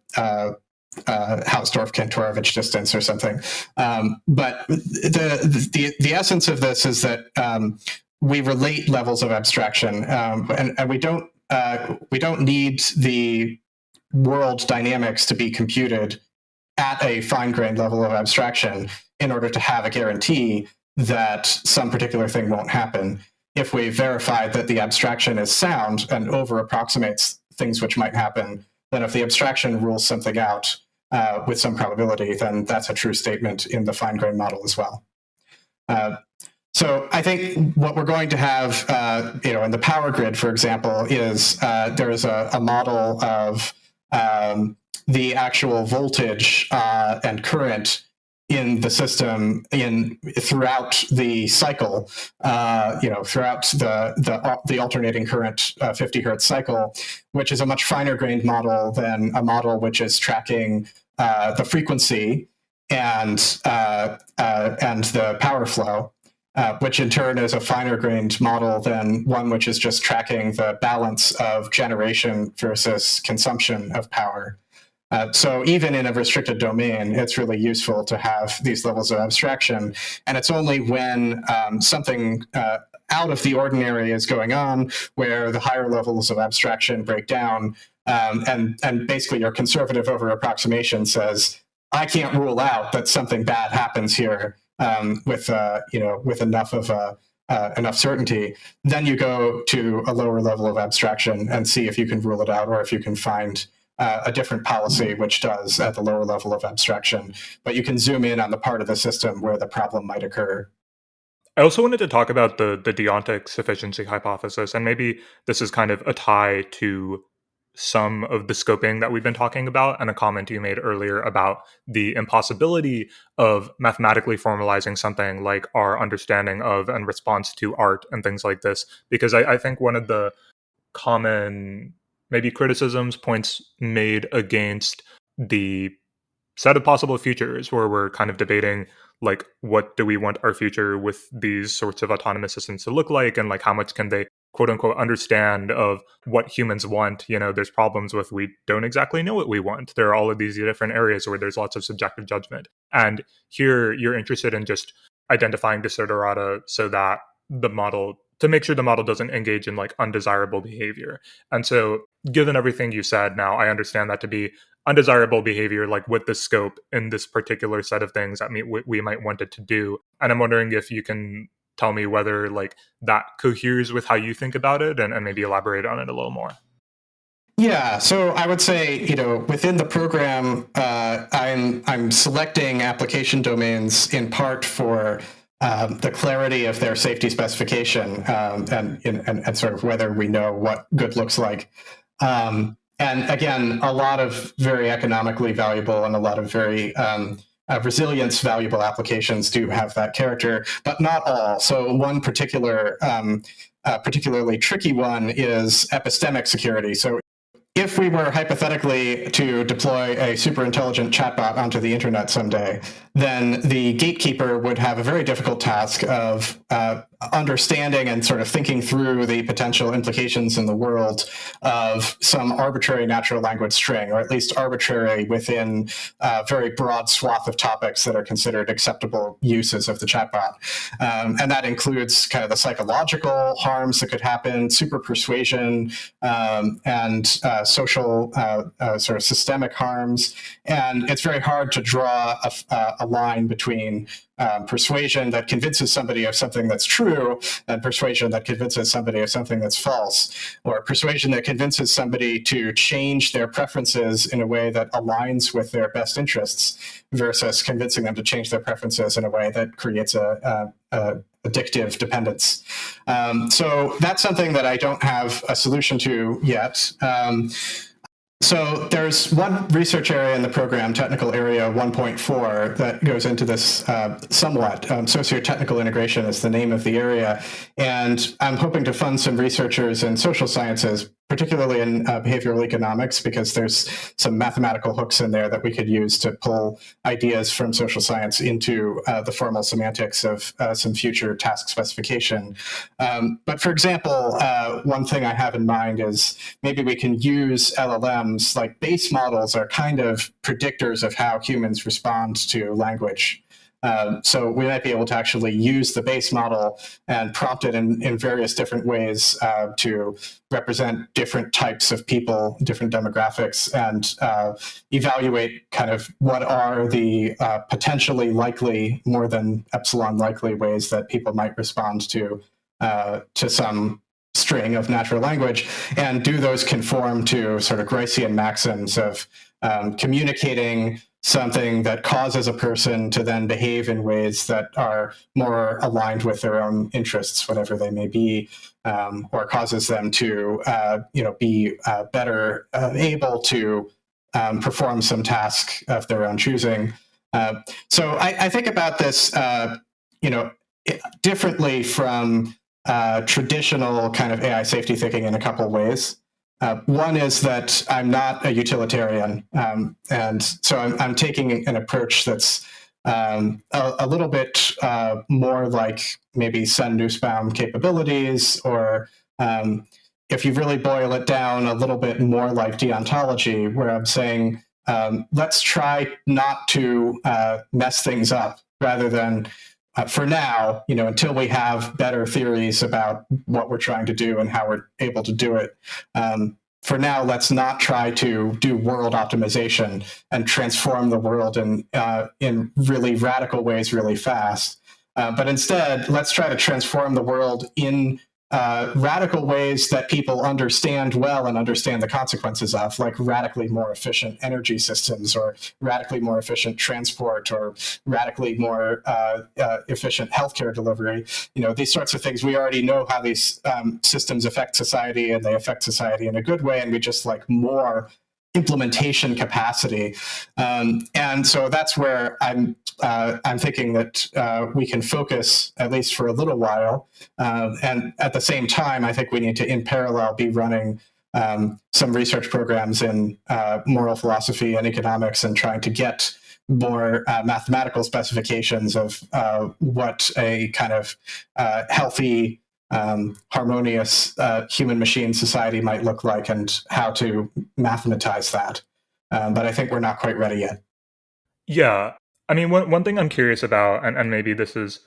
Hausdorff-Kantorovich distance or something. But the essence of this is that we relate levels of abstraction, and we don't need the world dynamics to be computed at a fine-grained level of abstraction in order to have a guarantee that some particular thing won't happen. If we verify that the abstraction is sound and over-approximates things which might happen, then if the abstraction rules something out with some probability, then that's a true statement in the fine-grained model as well. So I think what we're going to have, in the power grid, for example, is there is a model of the actual voltage and current in the system throughout the cycle, throughout the alternating current 50 hertz cycle, which is a much finer grained model than a model which is tracking the frequency and the power flow, which in turn is a finer grained model than one which is just tracking the balance of generation versus consumption of power. So even in a restricted domain, it's really useful to have these levels of abstraction. And it's only when something out of the ordinary is going on where the higher levels of abstraction break down, and basically your conservative over approximation says, I can't rule out that something bad happens here with enough of enough certainty. Then you go to a lower level of abstraction and see if you can rule it out, or if you can find a different policy which does at the lower level of abstraction. But you can zoom in on the part of the system where the problem might occur. I also wanted to talk about the Deontic Sufficiency Hypothesis, and maybe this is kind of a tie to some of the scoping that we've been talking about, and a comment you made earlier about the impossibility of mathematically formalizing something like our understanding of and response to art and things like this. Because I think one of the common maybe criticisms, points made against the set of possible futures, where we're kind of debating, like, what do we want our future with these sorts of autonomous systems to look like, and like how much can they quote unquote understand of what humans want. There's problems with, we don't exactly know what we want. There are all of these different areas where there's lots of subjective judgment, and here you're interested in just identifying desiderata so that to make sure the model doesn't engage in like undesirable behavior. And so given everything you said now, I understand that to be undesirable behavior, like with the scope in this particular set of things that we might want it to do. And I'm wondering if you can tell me whether like that coheres with how you think about it, and maybe elaborate on it a little more. Yeah, so I would say, within the program, I'm selecting application domains in part for the clarity of their safety specification, and sort of whether we know what good looks like. And again, a lot of very economically valuable and a lot of very resilience valuable applications do have that character, but not all. So one particularly tricky one is epistemic security. So if we were hypothetically to deploy a super intelligent chatbot onto the internet someday, then the gatekeeper would have a very difficult task of understanding and sort of thinking through the potential implications in the world of some arbitrary natural language string, or at least arbitrary within a very broad swath of topics that are considered acceptable uses of the chatbot. And that includes kind of the psychological harms that could happen, super persuasion, and social sort of systemic harms. And it's very hard to draw a line between persuasion that convinces somebody of something that's true and persuasion that convinces somebody of something that's false, or persuasion that convinces somebody to change their preferences in a way that aligns with their best interests versus convincing them to change their preferences in a way that creates a addictive dependence. So that's something that I don't have a solution to yet. So there's one research area in the program, Technical Area 1.4, that goes into this somewhat. Socio-technical integration is the name of the area. And I'm hoping to fund some researchers in social sciences, particularly in behavioral economics, because there's some mathematical hooks in there that we could use to pull ideas from social science into the formal semantics of some future task specification. But for example, one thing I have in mind is maybe we can use LLMs, like base models are kind of predictors of how humans respond to language. So we might be able to actually use the base model and prompt it in various different ways to represent different types of people, different demographics, and evaluate kind of what are the potentially likely, more than epsilon likely ways that people might respond to some string of natural language, and do those conform to sort of Gricean maxims of communicating something that causes a person to then behave in ways that are more aligned with their own interests, whatever they may be, or causes them to be better able to perform some task of their own choosing. So I think about this differently from traditional kind of AI safety thinking in a couple of ways. One is that I'm not a utilitarian, and so I'm taking an approach that's a little bit more like maybe Sen Nussbaum capabilities, or if you really boil it down, a little bit more like deontology, where I'm saying, let's try not to mess things up, rather than for now, until we have better theories about what we're trying to do and how we're able to do it. For now, let's not try to do world optimization and transform the world in really radical ways really fast. But instead, let's try to transform the world in radical ways that people understand well and understand the consequences of, like radically more efficient energy systems, or radically more efficient transport, or radically more efficient healthcare delivery. These sorts of things, we already know how these systems affect society, and they affect society in a good way, and we just like more implementation capacity. And so that's where I'm thinking that we can focus, at least for a little while. And at the same time, I think we need to, in parallel, be running some research programs in moral philosophy and economics, and trying to get more mathematical specifications of what a kind of healthy, harmonious human-machine society might look like, and how to mathematize that. But I think we're not quite ready yet. Yeah. I mean, one thing I'm curious about, and maybe this is,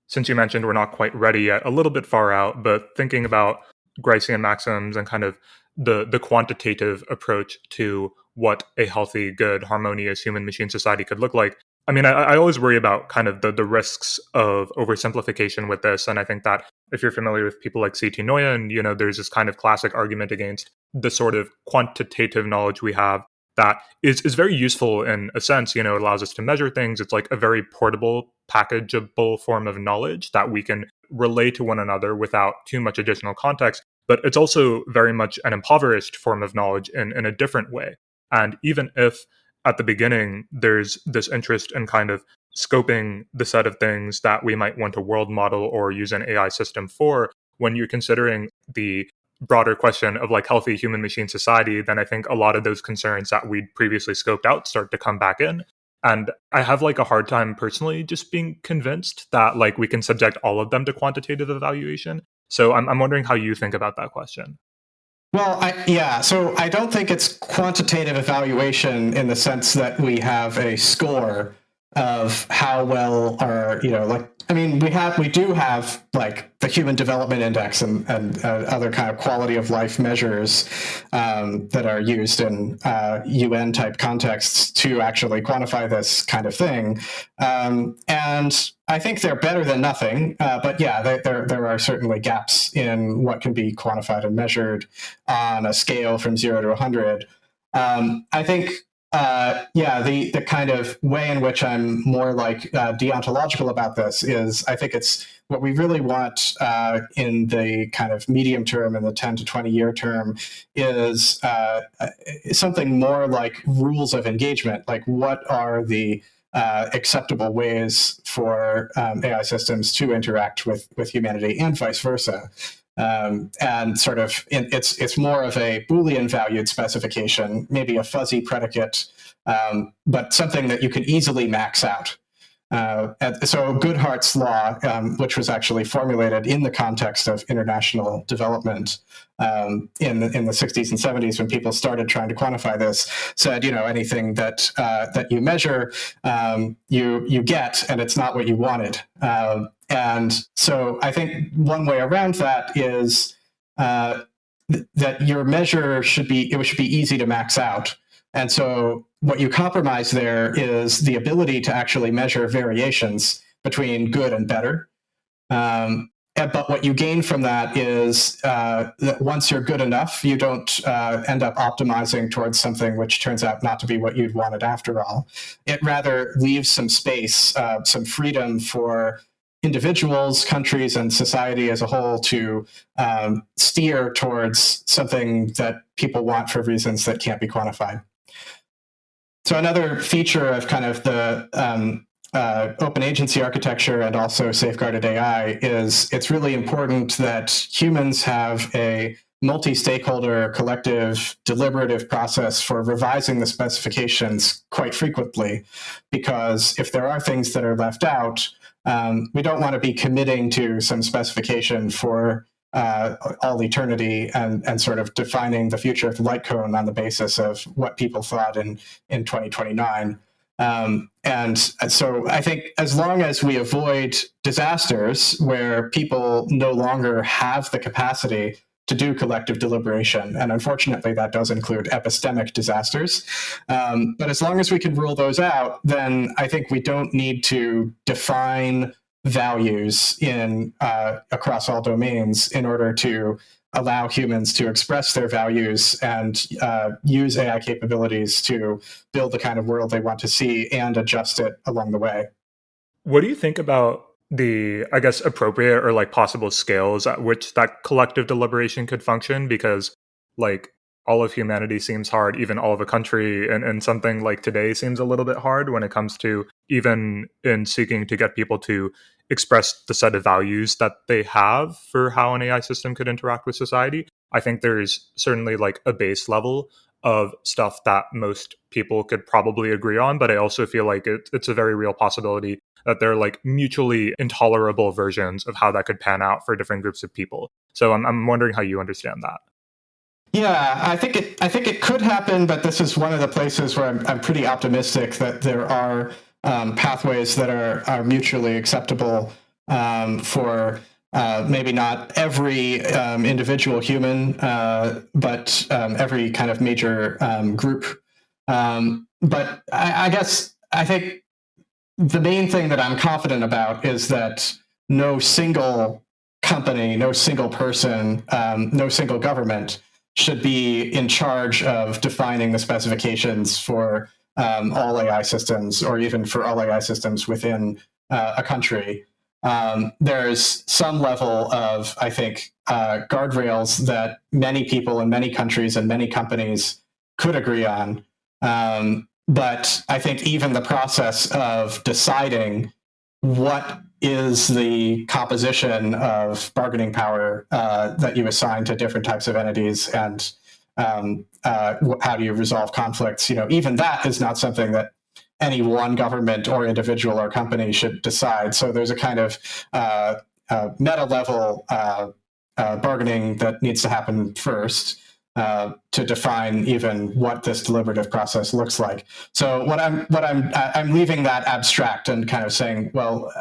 since you mentioned we're not quite ready yet, a little bit far out, but thinking about Gricean maxims and kind of the quantitative approach to what a healthy, good, harmonious human machine society could look like. I mean, I always worry about kind of the risks of oversimplification with this. And I think that if you're familiar with people like C.T. Nguyen, there's this kind of classic argument against the sort of quantitative knowledge we have that is very useful in a sense. It allows us to measure things. It's like a very portable, packageable form of knowledge that we can relay to one another without too much additional context. But it's also very much an impoverished form of knowledge in a different way. And even if at the beginning there's this interest in kind of scoping the set of things that we might want to world model or use an AI system for, when you're considering the broader question of like healthy human machine society, then I think a lot of those concerns that we'd previously scoped out start to come back in. And I have like a hard time personally just being convinced that like we can subject all of them to quantitative evaluation. So I'm wondering how you think about that question. Well, so I don't think it's quantitative evaluation in the sense that we have a score of how well our, we do have like the Human Development Index and other kind of quality of life measures that are used in UN type contexts to actually quantify this kind of thing. And I think they're better than nothing, but yeah, there are certainly gaps in what can be quantified and measured on a scale from 0 to 100. I think the kind of way in which I'm more like deontological about this is I think it's what we really want in the kind of medium term and the 10 to 20 year term is something more like rules of engagement, like what are the acceptable ways for AI systems to interact with humanity and vice versa. And sort of it's more of a Boolean valued specification, maybe a fuzzy predicate, but something that you can easily max out. So Goodhart's law, which was actually formulated in the context of international development in the 60s and 70s, when people started trying to quantify this, said, anything that you measure, you get, and it's not what you wanted. And so I think one way around that is that your measure should be easy to max out. And so what you compromise there is the ability to actually measure variations between good and better. But what you gain from that is that once you're good enough, you don't end up optimizing towards something which turns out not to be what you'd wanted after all. It rather leaves some space, some freedom for individuals, countries, and society as a whole to steer towards something that people want for reasons that can't be quantified. So another feature of kind of the open agency architecture and also safeguarded AI is it's really important that humans have a multi-stakeholder, collective, deliberative process for revising the specifications quite frequently, because if there are things that are left out, we don't want to be committing to some specification for all eternity and sort of defining the future of the light cone on the basis of what people thought in 2029. And so I think as long as we avoid disasters where people no longer have the capacity to do collective deliberation, and unfortunately that does include epistemic disasters, but as long as we can rule those out, then I think we don't need to define values in across all domains in order to allow humans to express their values and use AI capabilities to build the kind of world they want to see and adjust it along the way. What do you think about the, I guess, appropriate or like possible scales at which that collective deliberation could function? Because like all of humanity seems hard, even all of a country, and something like today seems a little bit hard when it comes to even in seeking to get people to express the set of values that they have for how an AI system could interact with society. I think there's certainly like a base level of stuff that most people could probably agree on, but I also feel like it's a very real possibility that there are like mutually intolerable versions of how that could pan out for different groups of people. So I'm wondering how you understand that. Yeah, I think it could happen, but this is one of the places where I'm pretty optimistic that there are pathways that are mutually acceptable for maybe not every individual human, but every kind of major group But I guess I think the main thing that I'm confident about is that no single company, no single person, no single government should be in charge of defining the specifications for all AI systems, or even for all AI systems within a country. There's some level of, I think, guardrails that many people in many countries and many companies could agree on. But I think even the process of deciding what is the composition of bargaining power that you assign to different types of entities, and how do you resolve conflicts, even that is not something that any one government or individual or company should decide. So there's a kind of meta level bargaining that needs to happen first to define even what this deliberative process looks like. So I'm leaving that abstract and kind of saying, well,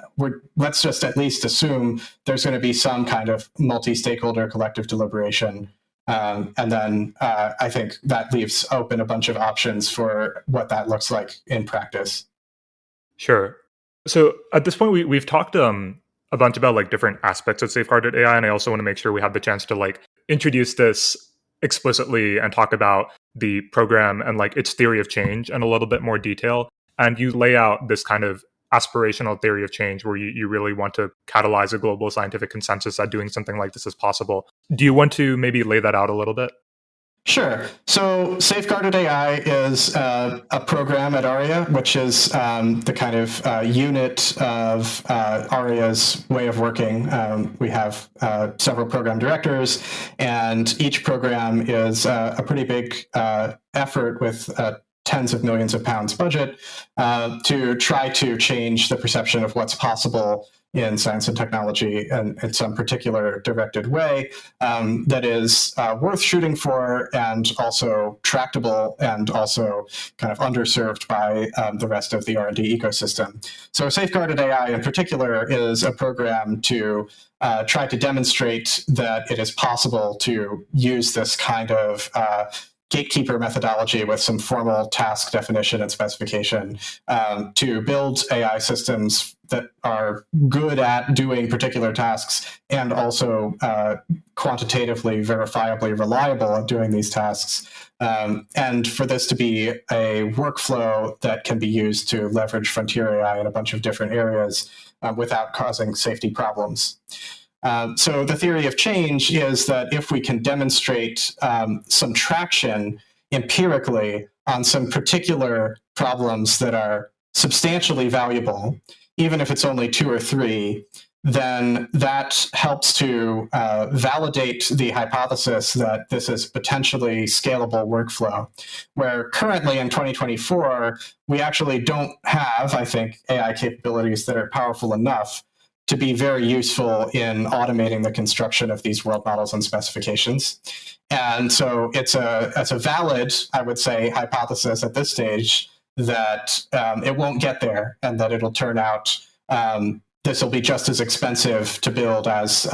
let's just at least assume there's going to be some kind of multi-stakeholder collective deliberation. And then I think that leaves open a bunch of options for what that looks like in practice. Sure. So at this point, we've talked a bunch about like different aspects of safeguarded AI, and I also want to make sure we have the chance to like introduce this explicitly and talk about the program and like its theory of change in a little bit more detail. And you lay out this kind of aspirational theory of change where you really want to catalyze a global scientific consensus that doing something like this is possible. Do you want to maybe lay that out a little bit? Sure. So Safeguarded AI is a program at ARIA, which is the kind of unit of ARIA's way of working. We have several program directors, and each program is a pretty big effort with tens of millions of pounds budget to try to change the perception of what's possible in science and technology in some particular directed way that is worth shooting for, and also tractable, and also kind of underserved by the rest of the R&D ecosystem. So Safeguarded AI in particular is a program to try to demonstrate that it is possible to use this kind of gatekeeper methodology with some formal task definition and specification to build AI systems that are good at doing particular tasks, and also quantitatively, verifiably reliable at doing these tasks. And for this to be a workflow that can be used to leverage frontier AI in a bunch of different areas without causing safety problems. So the theory of change is that if we can demonstrate some traction empirically on some particular problems that are substantially valuable, even if it's only 2 or 3, then that helps to validate the hypothesis that this is potentially scalable workflow, where currently in 2024, we actually don't have, I think, AI capabilities that are powerful enough to be very useful in automating the construction of these world models and specifications. And so it's a valid, I would say, hypothesis at this stage that it won't get there, and that it'll turn out this will be just as expensive to build as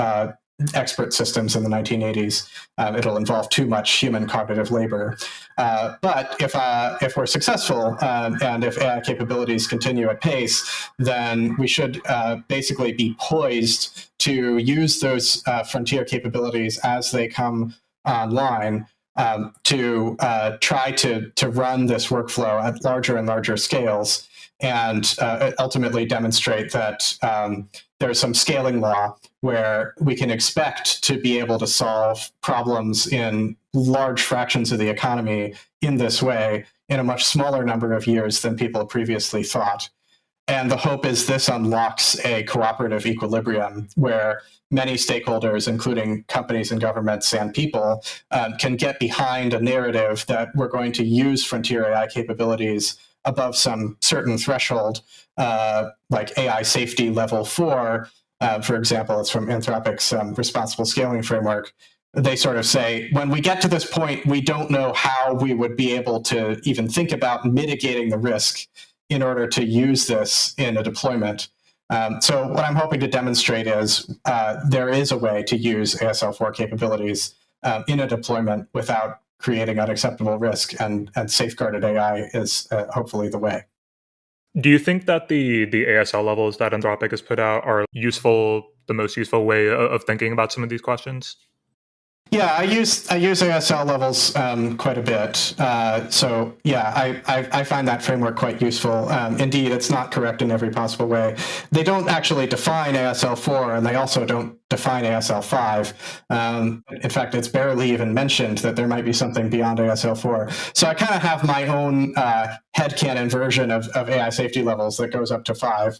expert systems in the 1980s. It'll involve too much human cognitive labor. But if we're successful, and if AI capabilities continue at pace, then we should basically be poised to use those frontier capabilities as they come online to try to run this workflow at larger and larger scales, and ultimately demonstrate that there's some scaling law where we can expect to be able to solve problems in large fractions of the economy in this way in a much smaller number of years than people previously thought. And the hope is this unlocks a cooperative equilibrium where many stakeholders, including companies and governments and people, can get behind a narrative that we're going to use frontier AI capabilities above some certain threshold, like AI safety level 4, for example. It's from Anthropic's responsible scaling framework. They sort of say, when we get to this point, we don't know how we would be able to even think about mitigating the risk in order to use this in a deployment. So what I'm hoping to demonstrate is there is a way to use ASL4 capabilities in a deployment without creating unacceptable risk, and safeguarded AI is hopefully the way. Do you think that the ASL levels that Anthropic has put out are the most useful way of thinking about some of these questions? Yeah, I use ASL levels quite a bit. So yeah, I find that framework quite useful. Indeed, it's not correct in every possible way. They don't actually define ASL4, and they also don't define ASL5. In fact, it's barely even mentioned that there might be something beyond ASL4. So I kind of have my own headcanon version of AI safety levels that goes up to 5.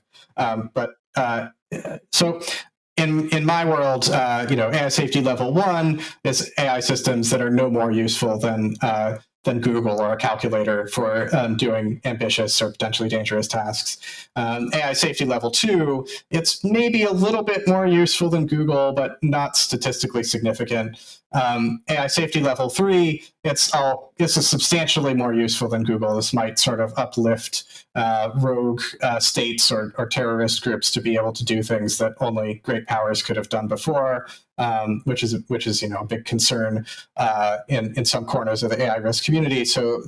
So in my world, AI safety level 1 is AI systems that are no more useful than Google or a calculator for doing ambitious or potentially dangerous tasks. AI safety level 2, it's maybe a little bit more useful than Google, but not statistically significant. AI safety level 3, this is substantially more useful than Google. This might sort of uplift rogue states or terrorist groups to be able to do things that only great powers could have done before, which is a big concern in some corners of the AI risk community. So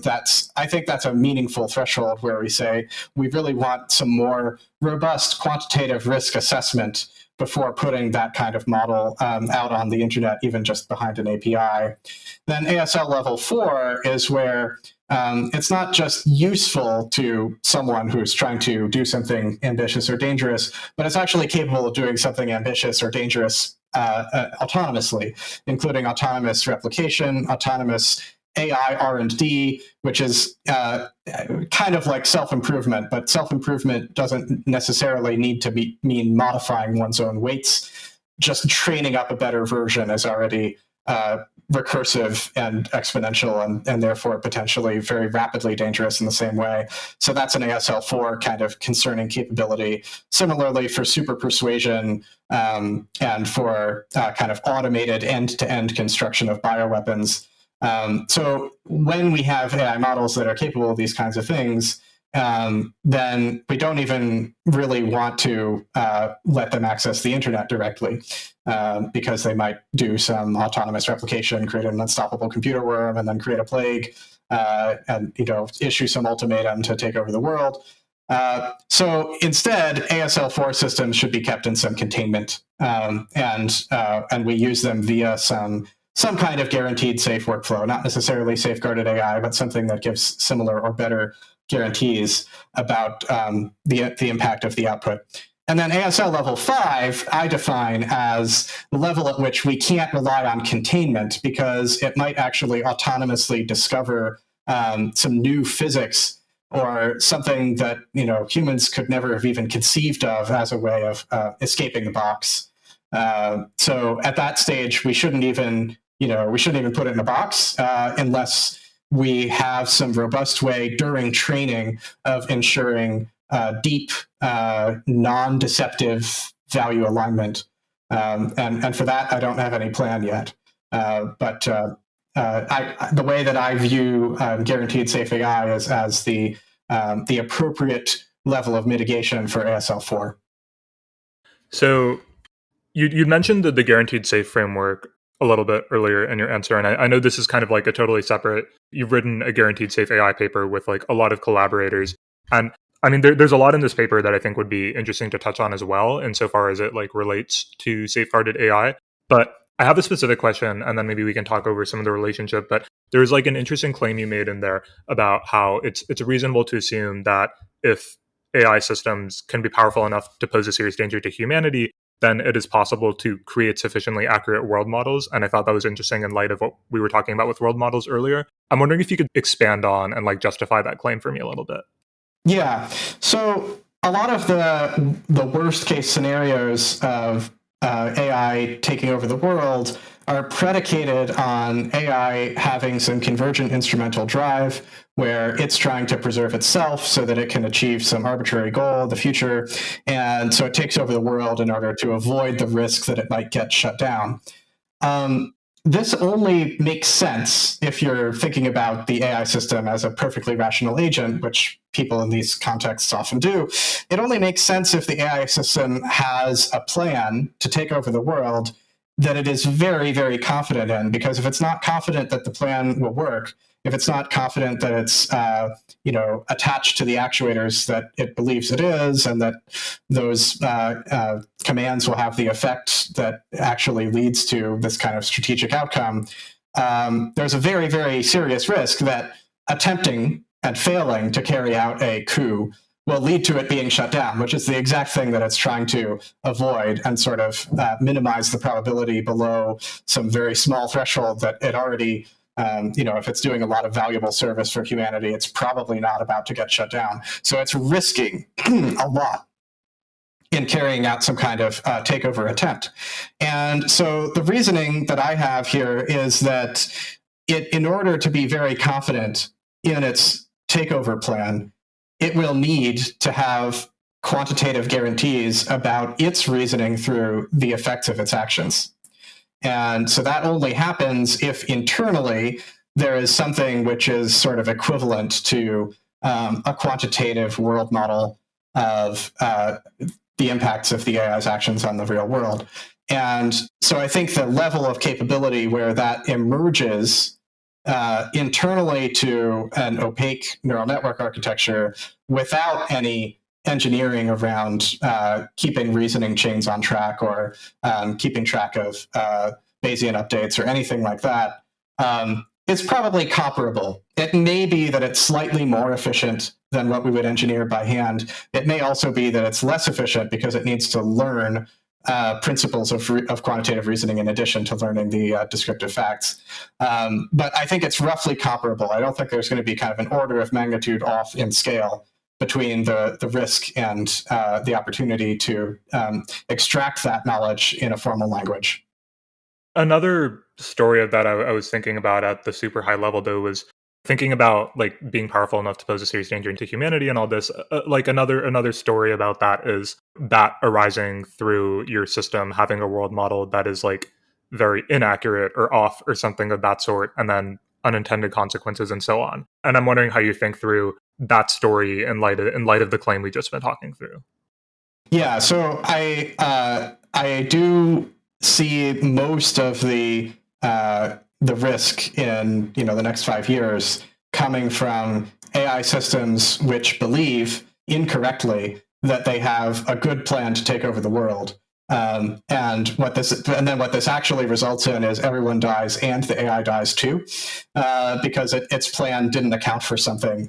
I think that's a meaningful threshold where we say we really want some more robust quantitative risk assessment before putting that kind of model out on the internet, even just behind an API. Then ASL level 4 is where it's not just useful to someone who's trying to do something ambitious or dangerous, but it's actually capable of doing something ambitious or dangerous autonomously, including autonomous replication, autonomous AI R&D, which is kind of like self-improvement, but self-improvement doesn't necessarily need to mean modifying one's own weights. Just training up a better version is already recursive and exponential, and therefore potentially very rapidly dangerous in the same way. So that's an ASL4 kind of concerning capability. Similarly, for super persuasion and for kind of automated end-to-end construction of bioweapons. So when we have AI models that are capable of these kinds of things, then we don't even really want to let them access the internet directly, because they might do some autonomous replication, create an unstoppable computer worm, and then create a plague, and issue some ultimatum to take over the world. So instead, ASL4 systems should be kept in some containment, and we use them via some kind of guaranteed safe workflow, not necessarily safeguarded AI, but something that gives similar or better guarantees about the impact of the output. And then ASL level 5, I define as the level at which we can't rely on containment because it might actually autonomously discover some new physics or something that humans could never have even conceived of as a way of escaping the box. So at that stage, we shouldn't even put it in a box unless we have some robust way during training of ensuring deep, non-deceptive value alignment. And for that, I don't have any plan yet. But the way that I view guaranteed safe AI is as the appropriate level of mitigation for ASL4. So you mentioned the guaranteed safe framework a little bit earlier in your answer, and I know this is kind of like a totally separate. You've written a guaranteed safe AI paper with like a lot of collaborators, and I mean there's a lot in this paper that I think would be interesting to touch on as well, insofar as it like relates to safeguarded AI. But I have a specific question, and then maybe we can talk over some of the relationship. But there's like an interesting claim you made in there about how it's reasonable to assume that if AI systems can be powerful enough to pose a serious danger to humanity, then it is possible to create sufficiently accurate world models. And I thought that was interesting in light of what we were talking about with world models earlier. I'm wondering if you could expand on and like justify that claim for me a little bit. Yeah. So a lot of the worst case scenarios of AI taking over the world are predicated on AI having some convergent instrumental drive where it's trying to preserve itself so that it can achieve some arbitrary goal in the future. And so it takes over the world in order to avoid the risk that it might get shut down. This only makes sense if you're thinking about the AI system as a perfectly rational agent, which people in these contexts often do. It only makes sense if the AI system has a plan to take over the world that it is very, very confident in, because if it's not confident that the plan will work, if it's not confident that it's attached to the actuators that it believes it is, and that those commands will have the effect that actually leads to this kind of strategic outcome, there's a very, very serious risk that attempting and failing to carry out a coup will lead to it being shut down, which is the exact thing that it's trying to avoid, and sort of minimize the probability below some very small threshold that it already, if it's doing a lot of valuable service for humanity, it's probably not about to get shut down. So it's risking a lot in carrying out some kind of takeover attempt. And so the reasoning that I have here is that in order to be very confident in its takeover plan, it will need to have quantitative guarantees about its reasoning through the effects of its actions. And so that only happens if internally there is something which is sort of equivalent to a quantitative world model of the impacts of the AI's actions on the real world. And so I think the level of capability where that emerges internally to an opaque neural network architecture without any engineering around keeping reasoning chains on track, or keeping track of Bayesian updates or anything like that, it's probably comparable. It may be that it's slightly more efficient than what we would engineer by hand. It may also be that it's less efficient because it needs to learn principles of quantitative reasoning in addition to learning the descriptive facts. But I think it's roughly comparable. I don't think there's going to be kind of an order of magnitude off in scale between the risk and the opportunity to extract that knowledge in a formal language. Another story of that I was thinking about at the super high level, though, was thinking about like being powerful enough to pose a serious danger to humanity and all this. Like another story about that is that arising through your system having a world model that is like very inaccurate or off or something of that sort, and then unintended consequences and so on. And I'm wondering how you think through that story in light of the claim we just been talking through. Yeah, so I do see most of the risk in the next 5 years coming from AI systems which believe incorrectly that they have a good plan to take over the world. And what this actually results in is everyone dies and the AI dies too, because its plan didn't account for something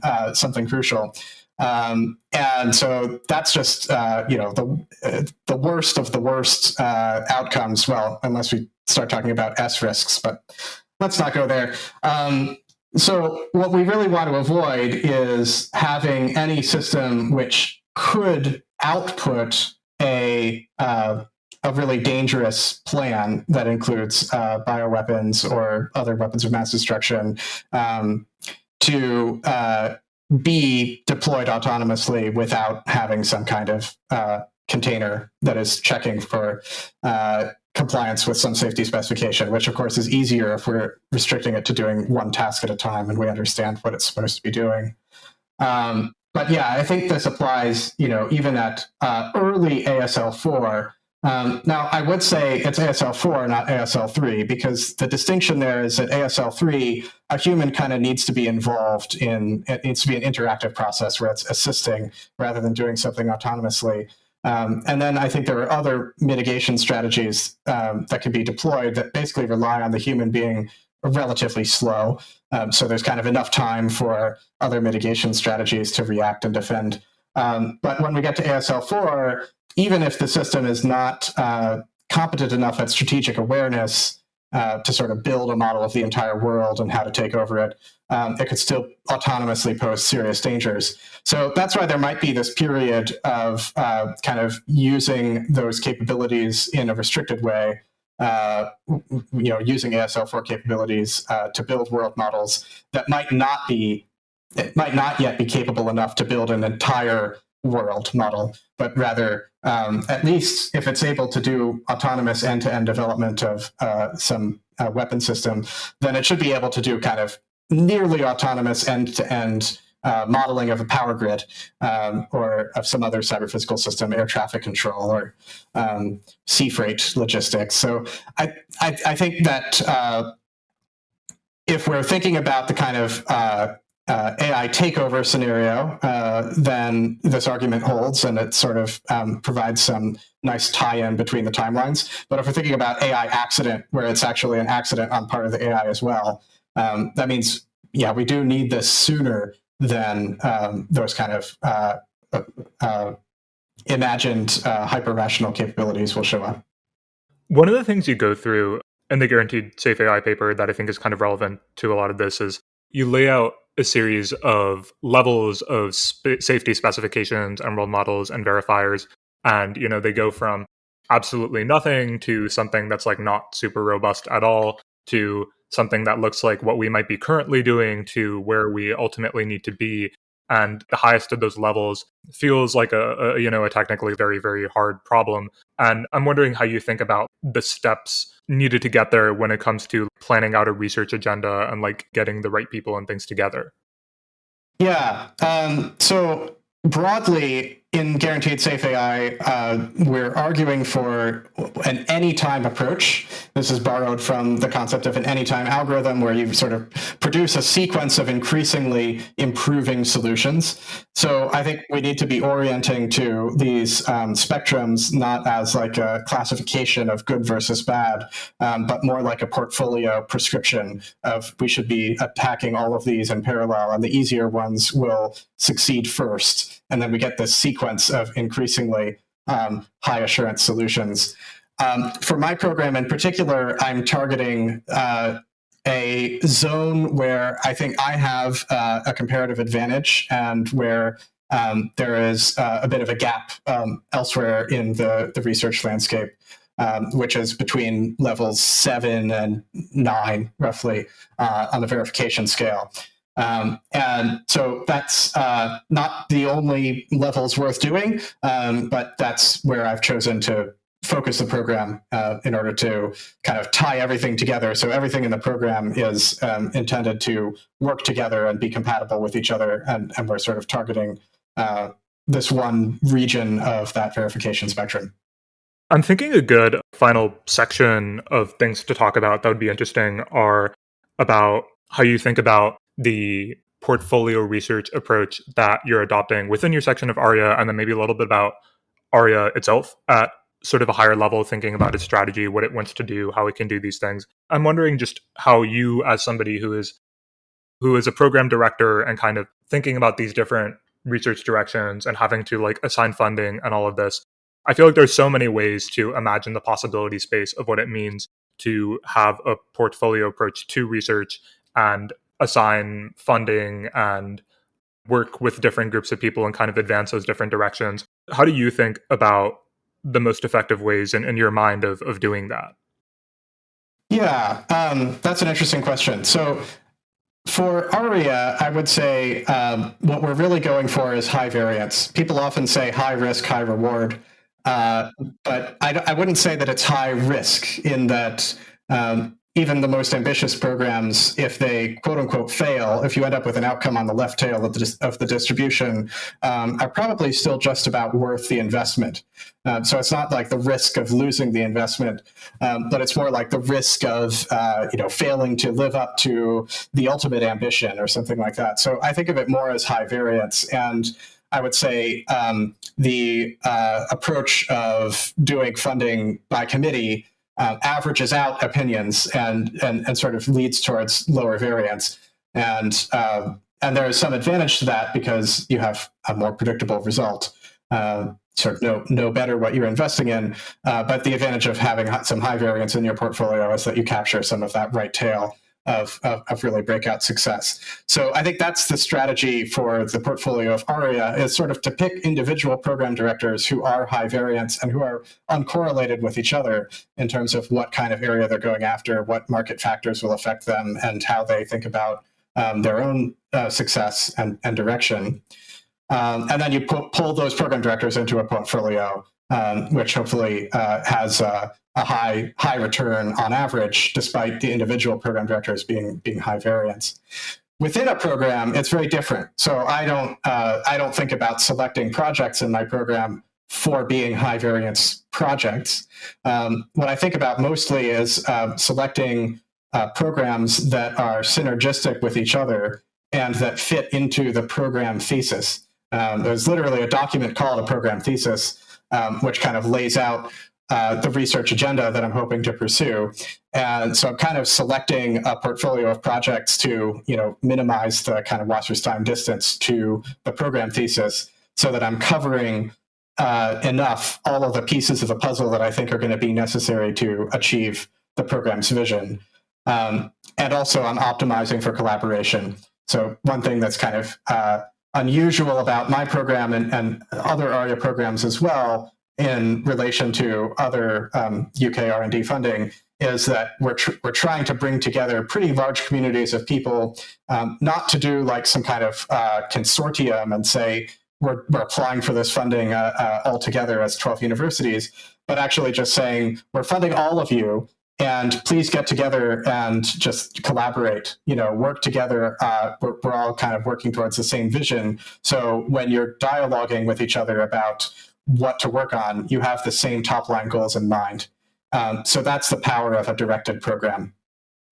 crucial. And so that's just the worst of the worst outcomes. Well, unless we start talking about S risks, but let's not go there. So what we really want to avoid is having any system which could output a really dangerous plan that includes bioweapons or other weapons of mass destruction to be deployed autonomously without having some kind of container that is checking for compliance with some safety specification, which of course is easier if we're restricting it to doing one task at a time and we understand what it's supposed to be doing. But yeah, I think this applies, even at early ASL4. Now, I would say it's ASL4, not ASL3, because the distinction there is that ASL3, a human kind of needs to be involved in, it needs to be an interactive process where it's assisting rather than doing something autonomously. And then I think there are other mitigation strategies that can be deployed that basically rely on the human being relatively slow. So there's kind of enough time for other mitigation strategies to react and defend. But when we get to ASL4, even if the system is not competent enough at strategic awareness to sort of build a model of the entire world and how to take over it, it could still autonomously pose serious dangers. So that's why there might be this period of kind of using those capabilities in a restricted way, using ASL4 capabilities to build world models that might not yet be capable enough to build an entire world model, but rather, at least if it's able to do autonomous end-to-end development of some weapon system, then it should be able to do kind of nearly autonomous end-to-end modeling of a power grid or of some other cyber-physical system, air traffic control or sea freight logistics. So I think that if we're thinking about the kind of AI takeover scenario, then this argument holds, and it sort of provides some nice tie-in between the timelines. But if we're thinking about AI accident, where it's actually an accident on part of the AI as well, that means, yeah, we do need this sooner than those kind of imagined hyper-rational capabilities will show up. One of the things you go through in the Guaranteed Safe AI paper that I think is kind of relevant to a lot of this is you lay out a series of levels of safety specifications and role models and verifiers. And, they go from absolutely nothing to something that's like not super robust at all to something that looks like what we might be currently doing to where we ultimately need to be. And the highest of those levels feels like a technically very, very hard problem. And I'm wondering how you think about the steps needed to get there when it comes to planning out a research agenda and like getting the right people and things together. Yeah. So broadly, in Guaranteed Safe AI, we're arguing for an anytime approach. This is borrowed from the concept of an anytime algorithm, where you sort of produce a sequence of increasingly improving solutions. So I think we need to be orienting to these spectrums not as like a classification of good versus bad, but more like a portfolio prescription of we should be attacking all of these in parallel, and the easier ones will succeed first. And then we get this sequence of increasingly high assurance solutions. For my program in particular, I'm targeting a zone where I think I have a comparative advantage and where there is a bit of a gap elsewhere in the research landscape, which is between levels 7 and 9, roughly, on the verification scale. And so that's not the only levels worth doing, but that's where I've chosen to focus the program in order to kind of tie everything together. So everything in the program is intended to work together and be compatible with each other. And we're sort of targeting this one region of that verification spectrum. I'm thinking a good final section of things to talk about that would be interesting are about how you think about the portfolio research approach that you're adopting within your section of ARIA, and then maybe a little bit about ARIA itself at sort of a higher level, thinking about its strategy, what it wants to do, how it can do these things. I'm wondering just how you, as somebody who is a program director and kind of thinking about these different research directions and having to like assign funding and all of this, I feel like there's so many ways to imagine the possibility space of what it means to have a portfolio approach to research and assign funding and work with different groups of people and kind of advance those different directions. How do you think about the most effective ways in your mind of doing that? Yeah, that's an interesting question. So for ARIA, I would say what we're really going for is high variance. People often say high risk, high reward, but I wouldn't say that it's high risk in that even the most ambitious programs, if they quote unquote fail, if you end up with an outcome on the left tail of the distribution, are probably still just about worth the investment. So it's not like the risk of losing the investment, but it's more like the risk of failing to live up to the ultimate ambition or something like that. So I think of it more as high variance. And I would say the approach of doing funding by committee averages out opinions and sort of leads towards lower variance. And there is some advantage to that because you have a more predictable result. Sort of know better what you're investing in. But the advantage of having some high variance in your portfolio is that you capture some of that right tail of really breakout success. So I think that's the strategy for the portfolio of ARIA, is sort of to pick individual program directors who are high variance and who are uncorrelated with each other in terms of what kind of area they're going after, what market factors will affect them, and how they think about their own success and direction. And then you pull those program directors into a portfolio, which hopefully has a high return on average, despite the individual program directors being high variance. within a program, it's very different. So I don't think about selecting projects in my program for being high variance projects. What I think about mostly is selecting programs that are synergistic with each other and that fit into the program thesis. There's literally a document called a program thesis, which kind of lays out the research agenda that I'm hoping to pursue. And so I'm kind of selecting a portfolio of projects to, minimize the kind of Wasserstein distance to the program thesis so that I'm covering enough all of the pieces of the puzzle that I think are going to be necessary to achieve the program's vision. And also I'm optimizing for collaboration. So one thing that's kind of unusual about my program and other ARIA programs as well in relation to other UK R&D funding is that we're trying to bring together pretty large communities of people, not to do like some kind of consortium and say we're applying for this funding all together as 12 universities, but actually just saying we're funding all of you, and please get together and just collaborate, work together. We're all kind of working towards the same vision. So when you're dialoguing with each other about what to work on, you have the same top line goals in mind. So that's the power of a directed program.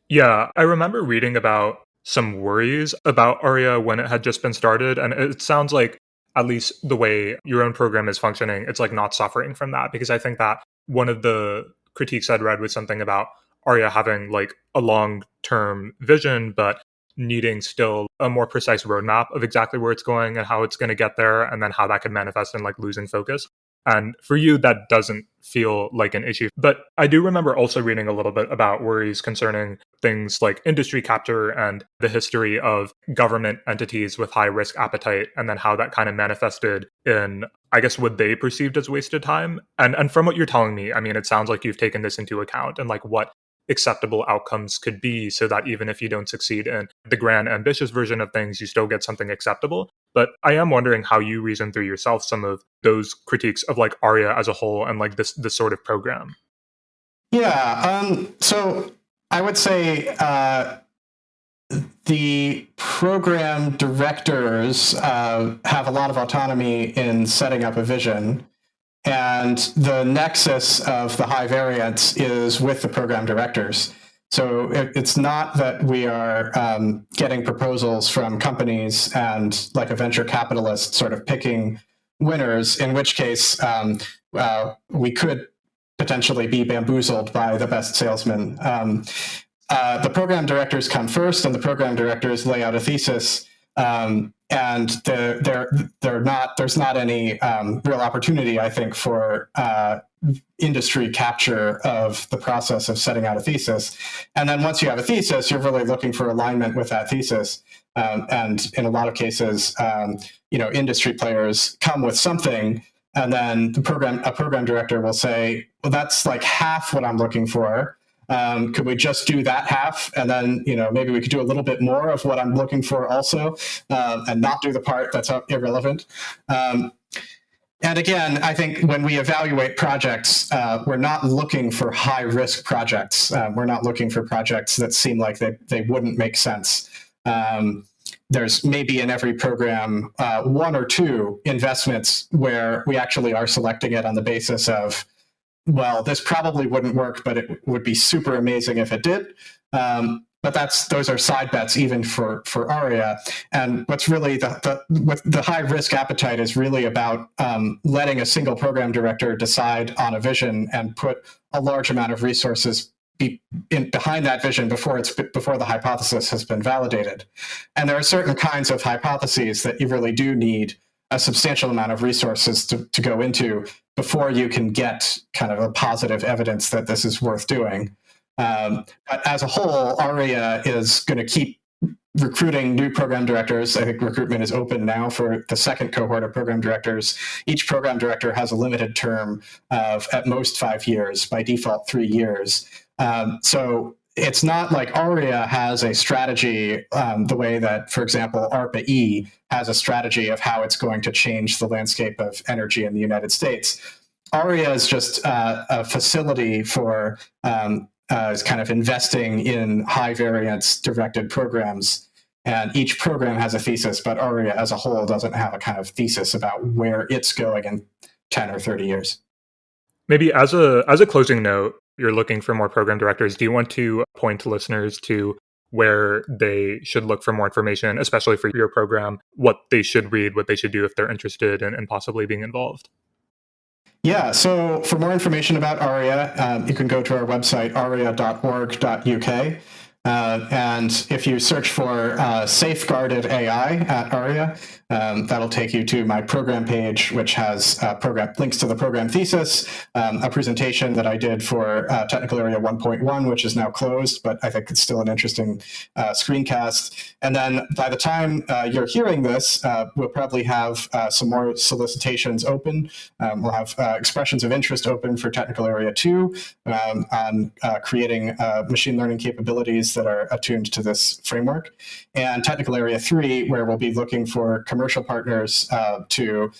Yeah, I remember reading about some worries about ARIA when it had just been started. And it sounds like, at least the way your own program is functioning, it's like not suffering from that. Because I think that one of the critiques I'd read was something about ARIA having like a long-term vision, but needing still a more precise roadmap of exactly where it's going and how it's going to get there, and then how that could manifest in like losing focus. And for you, that doesn't feel like an issue. But I do remember also reading a little bit about worries concerning things like industry capture and the history of government entities with high risk appetite, and then how that kind of manifested in, I guess, what they perceived as wasted time. And from what you're telling me, I mean, it sounds like you've taken this into account and like what acceptable outcomes could be, so that even if you don't succeed in the grand ambitious version of things, you still get something acceptable. But I am wondering how you reason through yourself some of those critiques of like ARIA as a whole and like this sort of program. Yeah, so I would say the program directors have a lot of autonomy in setting up a vision. And the nexus of the high variance is with the program directors. So it's not that we are getting proposals from companies and like a venture capitalist sort of picking winners, in which case we could potentially be bamboozled by the best salesman. The program directors come first, and the program directors lay out a thesis. And there's not any real opportunity, I think, for industry capture of the process of setting out a thesis. And then once you have a thesis, you're really looking for alignment with that thesis. And in a lot of cases, industry players come with something, and then a program director will say, well, that's like half what I'm looking for. Could we just do that half? And then, maybe we could do a little bit more of what I'm looking for also, and not do the part that's irrelevant. And again, I think when we evaluate projects, we're not looking for high risk projects. We're not looking for projects that seem like they wouldn't make sense. There's maybe in every program one or two investments where we actually are selecting it on the basis of, well, this probably wouldn't work, but it would be super amazing if it did. But those are side bets even for ARIA. And what's really the high risk appetite is really about letting a single program director decide on a vision and put a large amount of resources behind that vision before the hypothesis has been validated. And there are certain kinds of hypotheses that you really do need a substantial amount of resources to go into before you can get kind of a positive evidence that this is worth doing. But as a whole, ARIA is going to keep recruiting new program directors. I think recruitment is open now for the second cohort of program directors. Each program director has a limited term of at most 5 years, by default 3 years. So it's not like ARIA has a strategy the way that, for example, ARPA-E has a strategy of how it's going to change the landscape of energy in the United States. ARIA is just a facility for kind of investing in high variance directed programs. And each program has a thesis, but ARIA as a whole doesn't have a kind of thesis about where it's going in 10 or 30 years. Maybe as a closing note, you're looking for more program directors. Do you want to point listeners to where they should look for more information, especially for your program, what they should read, what they should do if they're interested in possibly being involved? Yeah, so for more information about ARIA, you can go to our website, aria.org.uk. And if you search for safeguarded AI at ARIA, that'll take you to my program page, which has links to the program thesis, a presentation that I did for Technical Area 1.1, which is now closed, but I think it's still an interesting screencast. And then by the time you're hearing this, we'll probably have some more solicitations open. We'll have expressions of interest open for Technical Area 2 on creating machine learning capabilities that are attuned to this framework. And Technical Area 3, where we'll be looking for commercial partners to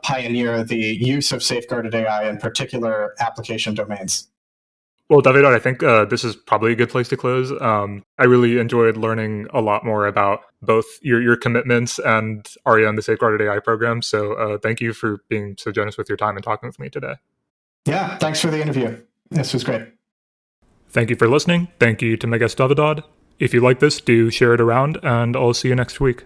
pioneer the use of safeguarded AI in particular application domains. Well, Davidad, I think this is probably a good place to close. I really enjoyed learning a lot more about both your commitments and ARIA and the Safeguarded AI program. So thank you for being so generous with your time and talking with me today. Yeah, thanks for the interview. This was great. Thank you for listening. Thank you to my guest Davidad. If you like this, do share it around, and I'll see you next week.